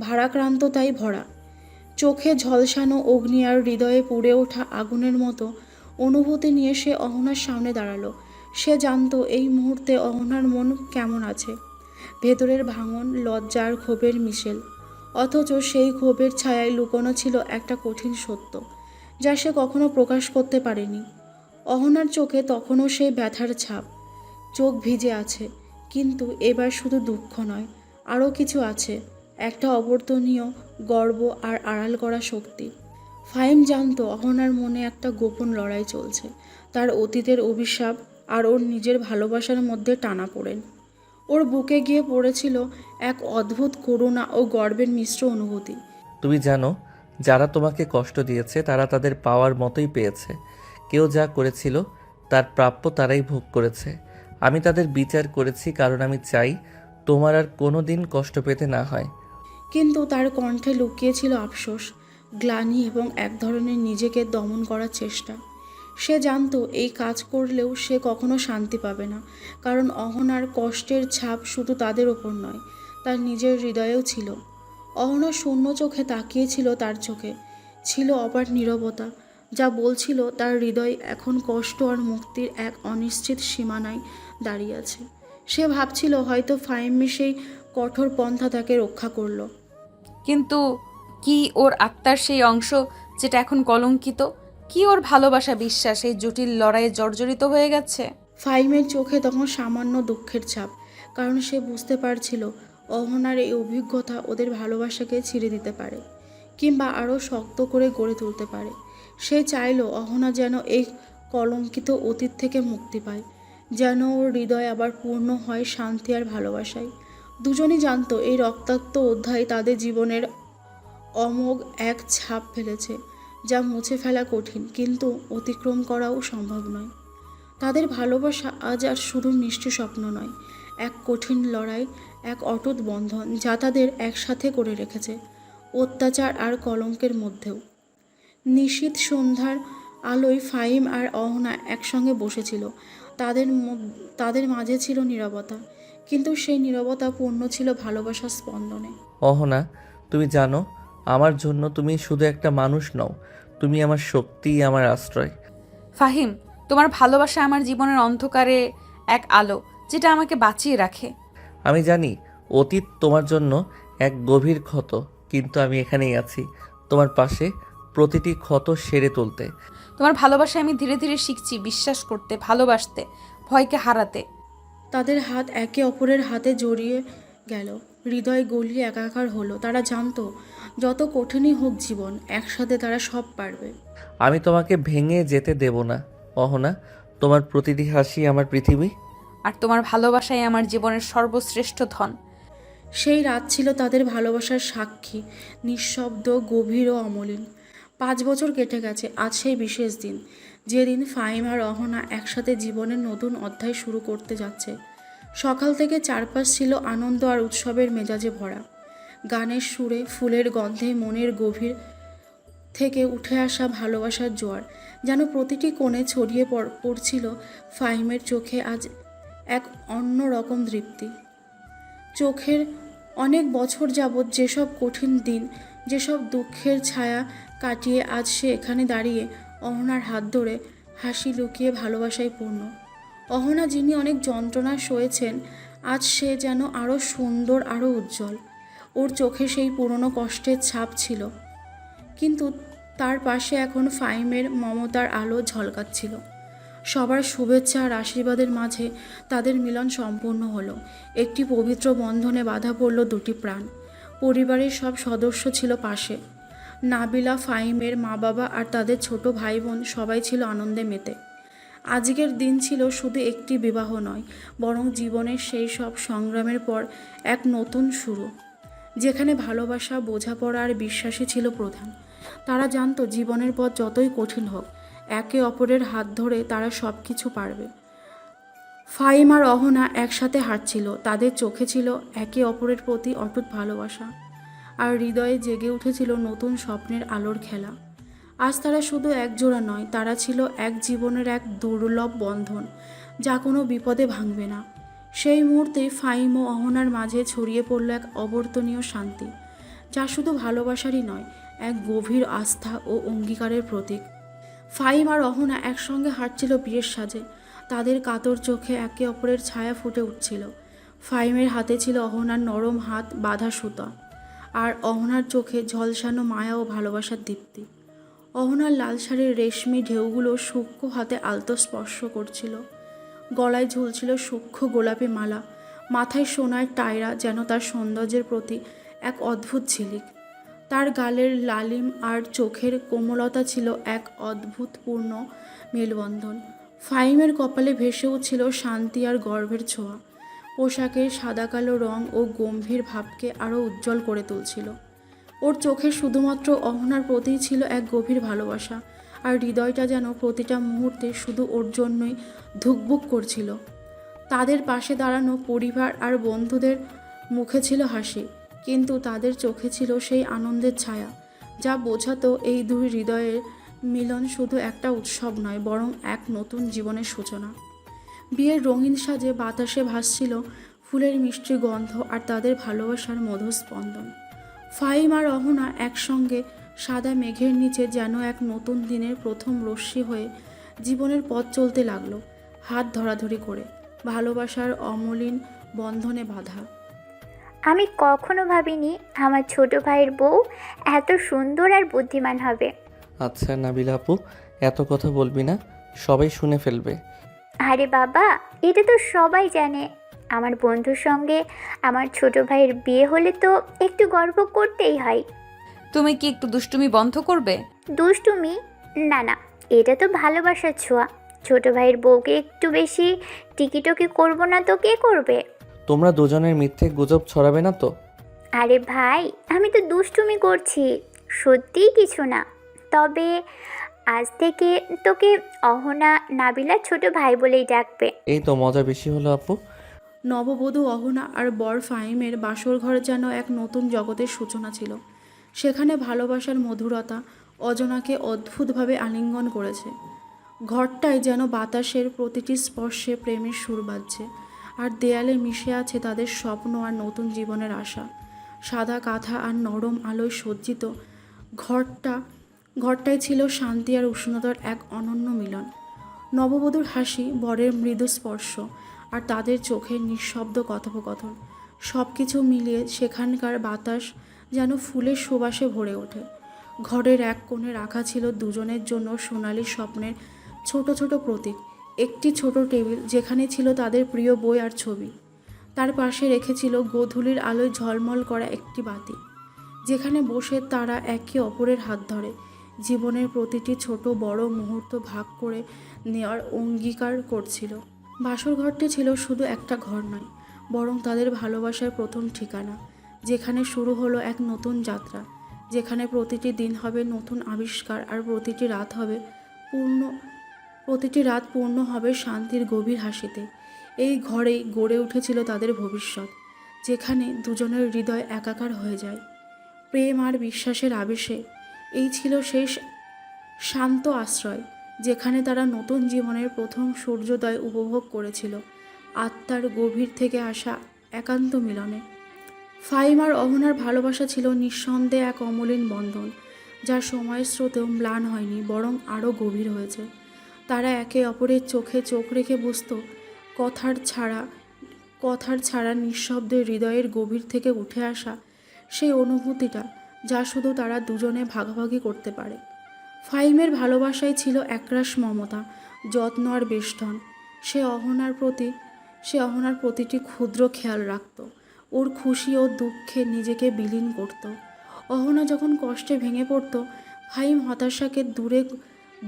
ভারাক্রান্ততায় ভরা। চোখে ঝলসানো অগ্নি আর হৃদয়ে পুড়ে ওঠা আগুনের মতো অনুভূতি নিয়ে সে অহনার সামনে দাঁড়ালো। সে জানতো এই মুহূর্তে অহনার মন কেমন আছে, ভেতরের ভাঙন, লজ্জা আর ক্ষোভের মিশেল। অথচ সেই ক্ষোভের ছায়ায় লুকোনো ছিল একটা কঠিন সত্য, যা সে কখনো প্রকাশ করতে পারেনি। অহনার চোখে তখনও সেই ব্যথার ছাপ, চোখ ভিজে আছে, কিন্তু এবার শুধু দুঃখ নয়, আরও কিছু আছে, একটা অবর্তনীয় গর্ব আর আড়াল করা শক্তি। ফাহিম জানতো অহনার মনে একটা গোপন লড়াই চলছে, তার অতীতের অভিশাপ আর ওর নিজের ভালোবাসার মধ্যে টানাপোড়েন। ওর বুকে গিয়ে পড়েছিল এক অদ্ভুত করুণা ও গর্বের মিশ্র অনুভূতি। তুমি জানো, যারা তোমাকে কষ্ট দিয়েছে তারা তাদের পাওয়ার মতোই পেয়েছে। কেউ যা করেছিল তার প্রাপ্য তারাই ভোগ করেছে। আমি তাদের বিচার করেছি কারণ আমি চাই তোমার আর কোনো দিন কষ্ট পেতে না হয়। কিন্তু তার কণ্ঠে লুকিয়েছিল আফসোস, গ্লানি এবং এক ধরনের নিজেকে দমন করার চেষ্টা। সে জানতো এই কাজ করলেও সে কখনো শান্তি পাবে না, কারণ অহনার কষ্টের ছাপ শুধু তাদের ওপর নয়, তার নিজের হৃদয়েও ছিল। অহনা শূন্য চোখে তাকিয়েছিল, তার চোখে ছিল অপার নীরবতা, যা বলছিল তার হৃদয় এখন কষ্ট আর মুক্তির এক অনিশ্চিত সীমানায় দাঁড়িয়ে আছে। সে ভাবছিল হয়তো ফাহিমের সেই কঠোর পন্থা তাকে রক্ষা করলো। কিন্তু কি ওর আত্মার সেই অংশ যেটা এখন কলঙ্কিত? কি ওর ভালোবাসা, বিশ্বাস এই জটিল লড়াইয়ে জর্জরিত হয়ে গেছে? ফাহিমের চোখে তখন সামান্য দুঃখের ছাপ, কারণ সে বুঝতে পারছিল অহনার এই অভিজ্ঞতা ওদের ভালোবাসাকে ছিঁড়ে দিতে পারে, কিংবা আরও শক্ত করে গড়ে তুলতে পারে। সে চাইল অহনা যেন এই কলঙ্কিত অতীত থেকে মুক্তি পায়, যেন ওর হৃদয় আবার পূর্ণ হয় শান্তি আর ভালোবাসায়। দুজনই জানতো এই রক্তাক্ত অধ্যায় তাদের জীবনের অমোঘ এক ছাপ ফেলেছে, যা মুছে ফেলা কঠিন, কিন্তু অতিক্রম করাও সম্ভব নয়। তাদের ভালোবাসা আজ আর শুধু মিষ্টি স্বপ্ন নয়, এক কঠিন লড়াই, এক অটুট বন্ধন যা তাদের একসাথে করে রেখেছে, অত্যাচার আর কলঙ্কের মধ্যেও। নিশীথ সন্ধ্যার আলোয় ফাহিম আর অহনা একসঙ্গে বসেছিল। তাদের মাঝে ছিল নীরবতা, কিন্তু সেই নীরবতা পূর্ণ ছিল ভালোবাসার স্পন্দনে। অহনা, তুমি জানো, আমার জন্য তুমি শুধু একটা মানুষ নও, তুমি আমার শক্তি, আমার আশ্রয়। ফাহিম, তোমার ভালোবাসা আমার জীবনের অন্ধকারে এক আলো, যেটা আমাকে বাঁচিয়ে রাখে। আমি জানি অতীত তোমার জন্য এক গভীর ক্ষত, কিন্তু আমি এখানেই আছি তোমার পাশে, প্রতিটি ক্ষত সেরে তুলতে। তোমার ভালোবাসায় আমি ধীরে ধীরে শিখছি বিশ্বাস করতে, ভালোবাসতে, ভয়কে হারাতে। তাদের হাত একে অপরের হাতে জড়িয়ে গেল, হৃদয় গলিয়ে একাকার হলো। তারা জানতো যত কঠিনই হোক জীবন, একসাথে তারা সব পারবে। আমি তোমাকে ভেঙে যেতে দেব না অহনা। তোমার প্রতিটি হাসি আমার পৃথিবী। আর তোমার ভালোবাসাই আমার জীবনের সর্বশ্রেষ্ঠ ধন। সেই রাত ছিল তাদের ভালোবাসার সাক্ষী, নিঃশব্দ, গভীর ও অমলিন। 5 বছর কেটে গেছে, আজ সেই বিশেষ দিন, যেদিন ফাহিম আর অহনা একসাথে জীবনের নতুন অধ্যায় শুরু করতে যাচ্ছে। সকাল থেকে চারপাশ ছিল আনন্দ আর উৎসবের মেজাজে ভরা। গানের সুরে, ফুলের গন্ধে, মনের গভীর থেকে উঠে আসা ভালোবাসার জোয়ার যেন প্রতিটি কোণে ছড়িয়ে পড়ছিল। ফাহিমের চোখে আজ এক অন্য রকম তৃপ্তি। চোখের অনেক বছর যাবৎ যেসব কঠিন দিন, যেসব দুঃখের ছায়া কাটিয়ে আজ সে এখানে দাঁড়িয়ে অহনার হাত ধরে, হাসি লুকিয়ে ভালোবাসায় পূর্ণ। অহনা যিনি অনেক যন্ত্রণা সয়েছেন, আজ সে যেন আরও সুন্দর, আরও উজ্জ্বল। ওর চোখে সেই পুরনো কষ্টের ছাপ ছিল, কিন্তু তার পাশে এখন ফাহিমের মমতার আলো ঝলকাচ্ছিল। সবার শুভেচ্ছা আর আশীর্বাদের মাঝে তাদের মিলন সম্পূর্ণ হলো। একটি পবিত্র বন্ধনে বাঁধা পড়ল দুটি প্রাণ। পরিবারের সব সদস্য ছিল পাশে। নাবিলা, ফাহিমের মা বাবা আর তাদের ছোট ভাই বোন সবাই ছিল আনন্দে মেতে। আজকের দিন ছিল শুধু একটি বিবাহ নয়, বরং জীবনের সেই সব সংগ্রামের পর এক নতুন শুরু, যেখানে ভালোবাসা, বোঝাপড়া আর বিশ্বাসই ছিল প্রধান। তারা জানতো জীবনের পথ যতই কঠিন হোক, একে অপরের হাত ধরে তারা সব কিছু পারবে। ফাহিম আর অহনা একসাথে হাঁটছিল, তাদের চোখে ছিল একে অপরের প্রতি অটুট ভালোবাসা, আর হৃদয়ে জেগে উঠেছিল নতুন স্বপ্নের আলোর খেলা। আজ তারা শুধু এক জোড়া নয়, তারা ছিল এক জীবনের এক দুর্লভ বন্ধন, যা কোনো বিপদে ভাঙবে না। সেই মুহূর্তে ফাহিম ও অহনার মাঝে ছড়িয়ে পড়ল এক অবর্তনীয় শান্তি, যা শুধু ভালোবাসারই নয়, এক গভীর আস্থা ও অঙ্গীকারের প্রতীক। ফাহিম আর অহনা একসঙ্গে হাঁটছিল বিয়ের সাজে, তাদের কাতর চোখে একে অপরের ছায়া ফুটে উঠছিল। ফাহিমের হাতে ছিল অহনার নরম হাত বাঁধা সুতা, আর অহনার চোখে ঝলসানো মায়া ও ভালোবাসার দীপ্তি। অহনার লাল শাড়ির রেশমি ঢেউগুলো সূক্ষ্ম হাতে আলতো স্পর্শ করছিল। গলায় ঝুলছিল সূক্ষ্ম গোলাপি মালা, মাথায় সোনার টায়রা যেন তার সৌন্দর্যের প্রতি এক অদ্ভুত ঝিলিক। তার গালের লালিম আর চোখের কোমলতা ছিল এক অদ্ভুতপূর্ণ মেলবন্ধন। ফাহিমের কপালে ভেসে উঠছিল শান্তি আর গর্বের ছোঁয়া। পোশাকের সাদা কালো রং ও গম্ভীর ভাবকে আরও উজ্জ্বল করে তুলছিল। ওর চোখে শুধুমাত্র অহনার প্রতিই ছিল এক গভীর ভালোবাসা, আর হৃদয়টা যেন প্রতিটা মুহূর্তে শুধু ওর জন্যই ধুকবুক করছিল। তাদের পাশে দাঁড়ানো পরিবার আর বন্ধুদের মুখে ছিল হাসি, কিন্তু তাদের চোখে ছিল সেই আনন্দের ছায়া, যা বোঝাতো এই দুই হৃদয়ের মিলন শুধু একটা উৎসব নয়, বরং এক নতুন জীবনের সূচনা। বিয়ের রঙিন সাজে বাতাসে ভাসছিল ফুলের মিষ্টি গন্ধ আর তাদের ভালোবাসার মধুর স্পন্দন। ফাহিম আর অহনা একসঙ্গে সাদা মেঘের নিচে যেন এক নতুন দিনের প্রথম রশ্মি হয়ে জীবনের পথ চলতে লাগলো, হাত ধরাধরি করে, ভালোবাসার অমলিন বন্ধনে বাঁধা। আমি কখনো ভাবিনি আমার ছোট ভাইয়ের বউ এত সুন্দর আর বুদ্ধিমান হবে। আচ্ছা নাবিলা আপু, এত কথা বলবি না, সবাই শুনে ফেলবে। আরে বাবা, এটা তো সবাই জানে। আমার বন্ধুর সঙ্গে আমার ছোট ভাইয়ের বিয়ে হলে তো একটু গর্ব করতেই হয়। তুমি কি একটু দুষ্টুমি বন্ধ করবে? দুষ্টুমি? না না, এটা তো ভালোবাসার ছোঁয়া। ছোট ভাইয়ের বউকে একটু বেশি টিকিটকি করবো না তো কে করবে? তোমরা দুজনের মিথ্যে গুজব ছড়াবে না তো? আরে ভাই, আমি তো দুষ্টুমি করছি, সত্যিই কিছু না। তবে আজ থেকে তোকে অহনা, নাবিলা ছোট ভাই বলেই ডাকবে। এই তো মজা বেশি হলো আপু। নববধূ অহনা আর বর ফাহিমের বাসর ঘর যেন এক নতুন জগতের সূচনা ছিল। সেখানে ভালোবাসার মধুরতা অজনাকে অদ্ভুতভাবে আলিঙ্গন করেছে। ঘরটায় যেন বাতাসের প্রতিটি স্পর্শে প্রেমের সুর বাজছে, আর দেয়ালে মিশে আছে তাদের স্বপ্ন আর নতুন জীবনের আশা। সাদা কাঁথা আর নরম আলোয় সজ্জিত ঘরটায় ছিল শান্তি আর উষ্ণতার এক অনন্য মিলন। নববধূর হাসি, বরের মৃদু স্পর্শ, আর তাদের চোখের নিঃশব্দ কথোপকথন, সব কিছু মিলিয়ে সেখানকার বাতাস যেন ফুলের সুবাসে ভরে ওঠে। ঘরের এক কোণে রাখা ছিল দুজনের জন্য সোনালি স্বপ্নের ছোট ছোট প্রতীক, একটি ছোট টেবিল যেখানে ছিল তাদের প্রিয় বই আর ছবি। তার পাশে রেখেছিল গোধূলির আলোয় ঝলমল করা একটি বাতি, যেখানে বসে তারা একে অপরের হাত ধরে জীবনের প্রতিটি ছোট বড় মুহূর্ত ভাগ করে নেওয়ার অঙ্গীকার করছিল। বাসর ঘরটি ছিল শুধু একটা ঘর নয়, বরং তাদের ভালোবাসার প্রথম ঠিকানা, যেখানে শুরু হলো এক নতুন যাত্রা, যেখানে প্রতিটি দিন হবে নতুন আবিষ্কার আর প্রতিটি রাত পূর্ণ হবে শান্তির গভীর হাসিতে। এই ঘরেই গড়ে উঠেছিল তাদের ভবিষ্যৎ, যেখানে দুজনের হৃদয় একাকার হয়ে যায় প্রেম আর বিশ্বাসের আবেশে। এই ছিল সেই শান্ত আশ্রয়, যেখানে তারা নতুন জীবনের প্রথম সূর্যোদয় উপভোগ করেছিল, আত্মার গভীর থেকে আসা একান্ত মিলনে। ফাহিম আর অহনার ভালোবাসা ছিল নিঃসন্দেহে এক অমলিন বন্ধন, যা সময়ের স্রোতেও ম্লান হয়নি, বরং আরও গভীর হয়েছে। তারা একে অপরের চোখে চোখ রেখে বুঝত কথার ছাড়া নিঃশব্দে হৃদয়ের গভীর থেকে উঠে আসা সেই অনুভূতিটা, যা শুধু তারা দুজনে ভাগাভাগি করতে পারে। ফাহিমের ভালোবাসায় ছিল একরাশ মমতা, যত্ন আর বেষ্টন। সে অহনার প্রতিটি ক্ষুদ্র খেয়াল রাখত, ওর খুশি ও দুঃখে নিজেকে বিলীন করত। অহনা যখন কষ্টে ভেঙে পড়ত, ফাহিম হতাশাকে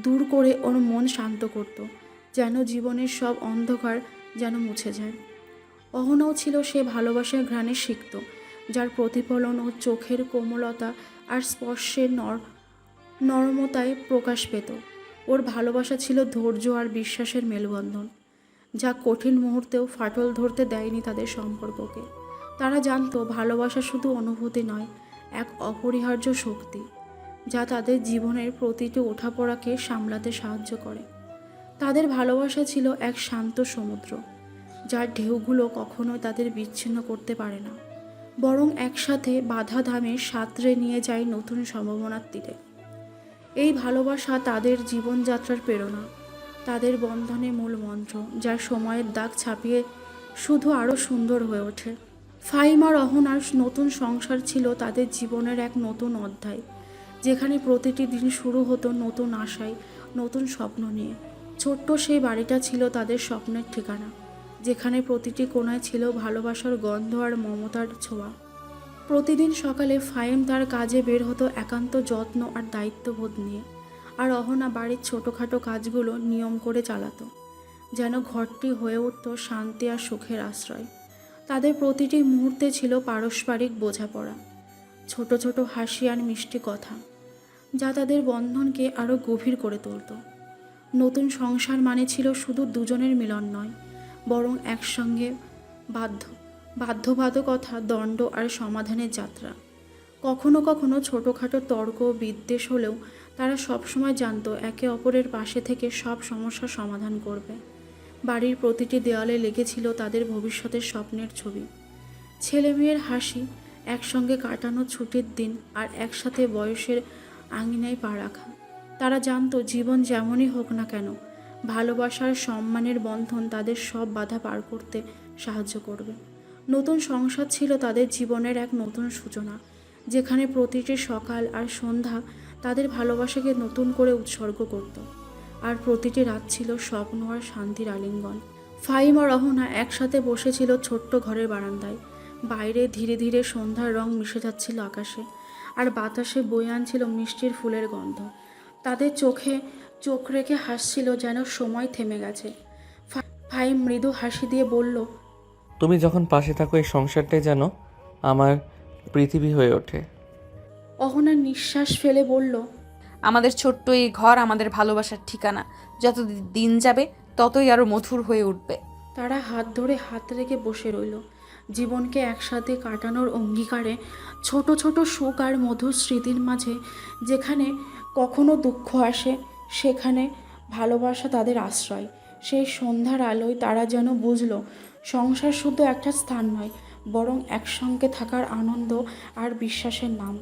দূর করে ওর মন শান্ত করত, যেন জীবনের সব অন্ধকার যেন মুছে যায়। অহনাও ছিল সে ভালোবাসার ঘ্রাণে সিক্ত, যার প্রতিফলন ও চোখের কোমলতা আর স্পর্শের নরমতায় প্রকাশ পেত। ওর ভালোবাসা ছিল ধৈর্য আর বিশ্বাসের মেলবন্ধন, যা কঠিন মুহূর্তেও ফাটল ধরতে দেয়নি তাদের সম্পর্ককে। তারা জানতো ভালোবাসা শুধু অনুভূতি নয়, এক অপরিহার্য শক্তি, যা তাদের জীবনের প্রতিটি ওঠাপড়াকে সামলাতে সাহায্য করে। তাদের ভালোবাসা ছিল এক শান্ত সমুদ্র, যার ঢেউগুলো কখনোই তাদের বিচ্ছিন্ন করতে পারে না, বরং একসাথে বাধা ধামে সাঁতরে নিয়ে যায় নতুন সম্ভাবনার তীরে। এই ভালোবাসা তাদের জীবনযাত্রার প্রেরণা, তাদের বন্ধনে মূল মন্ত্র, যা সময়ের দাগ ছাপিয়ে শুধু আরও সুন্দর হয়ে ওঠে। ফাহিম আর অহনার নতুন সংসার ছিল তাদের জীবনের এক নতুন অধ্যায়, যেখানে প্রতিটি দিন শুরু হতো নতুন আশায়, নতুন স্বপ্ন নিয়ে। ছোট্ট সেই বাড়িটা ছিল তাদের স্বপ্নের ঠিকানা, যেখানে প্রতিটি কোণায় ছিল ভালোবাসার গন্ধ আর মমতার ছোঁয়া। প্রতিদিন সকালে ফাহিম তার কাজে বের হতো একান্ত যত্ন আর দায়িত্ববোধ নিয়ে, আর অহনা বাড়ির ছোটোখাটো কাজগুলো নিয়ম করে চালাতো, যেন ঘরটি হয়ে উঠত শান্তি আর সুখের আশ্রয়। তাদের প্রতিটি মুহূর্তে ছিল পারস্পরিক বোঝাপড়া, ছোট ছোট হাসি আর মিষ্টি কথা, যা তাদের বন্ধনকে আরও গভীর করে তুলত। নতুন সংসার মানে ছিল শুধু দুজনের মিলন নয়, বরং একসঙ্গে বাধ্যবাধকতা, দ্বন্দ্ব আর সমাধানের যাত্রা। কখনো কখনো ছোটোখাটো তর্ক বিদ্বেষ হলেও তারা সবসময় জানতো একে অপরের পাশে থেকে সব সমস্যার সমাধান করবে। বাড়ির প্রতিটি দেওয়ালে লেগেছিল তাদের ভবিষ্যতের স্বপ্নের ছবি, ছেলে মেয়ের হাসি, একসঙ্গে কাটানো ছুটির দিন, আর একসাথে বয়সের আঙিনায় পা রাখা। তারা জানতো জীবন যেমনই হোক না কেন, ভালোবাসার সম্মানের বন্ধন তাদের সব বাধা পার করতে সাহায্য করবে। নতুন সংসার ছিল তাদের জীবনের এক নতুন সূচনা, যেখানে প্রতিটি সকাল আর সন্ধ্যা তাদের ভালোবাসাকে নতুন করে উৎসর্গ করত, আর প্রতিটি রাত ছিল স্বপ্ন আর শান্তির আলিঙ্গন। ফাহিম আর অহনা একসাথে বসেছিল ছোট্ট ঘরের বারান্দায়। বাইরে ধীরে ধীরে সন্ধ্যার রং মিশে যাচ্ছিল আকাশে, আর বাতাসে বয়ে আনছিল মিষ্টির ফুলের গন্ধ। তাদের চোখে চোখ রেখে হাসছিল, যেন সময় থেমে গেছে। ফাহিম মৃদু হাসি দিয়ে বলল, তুমি যখন পাশে থাকো এই সংসারটাই যেন আমার পৃথিবী হয়ে ওঠে। অহনা নিঃশ্বাস ফেলে বলল, আমাদের ছোট্ট এই ঘর আমাদের ভালোবাসার ঠিকানা, যত দিন যাবে ততই আরও মধুর হয়ে উঠবে। তারা হাত ধরে হাত রেখে বসে রইল, জীবনকে একসাথে কাটানোর অঙ্গীকারে। ছোট ছোট সুখ আর মধুর স্মৃতির মাঝে যেখানে কখনো দুঃখ আসে, সেখানে ভালোবাসা তাদের আশ্রয়। সেই সন্ধ্যার আলোয় তারা যেন বুঝল সংসার শুধু একটা স্থান নয়, বরং একসঙ্গে থাকার আনন্দ আর বিশ্বাসের নাম।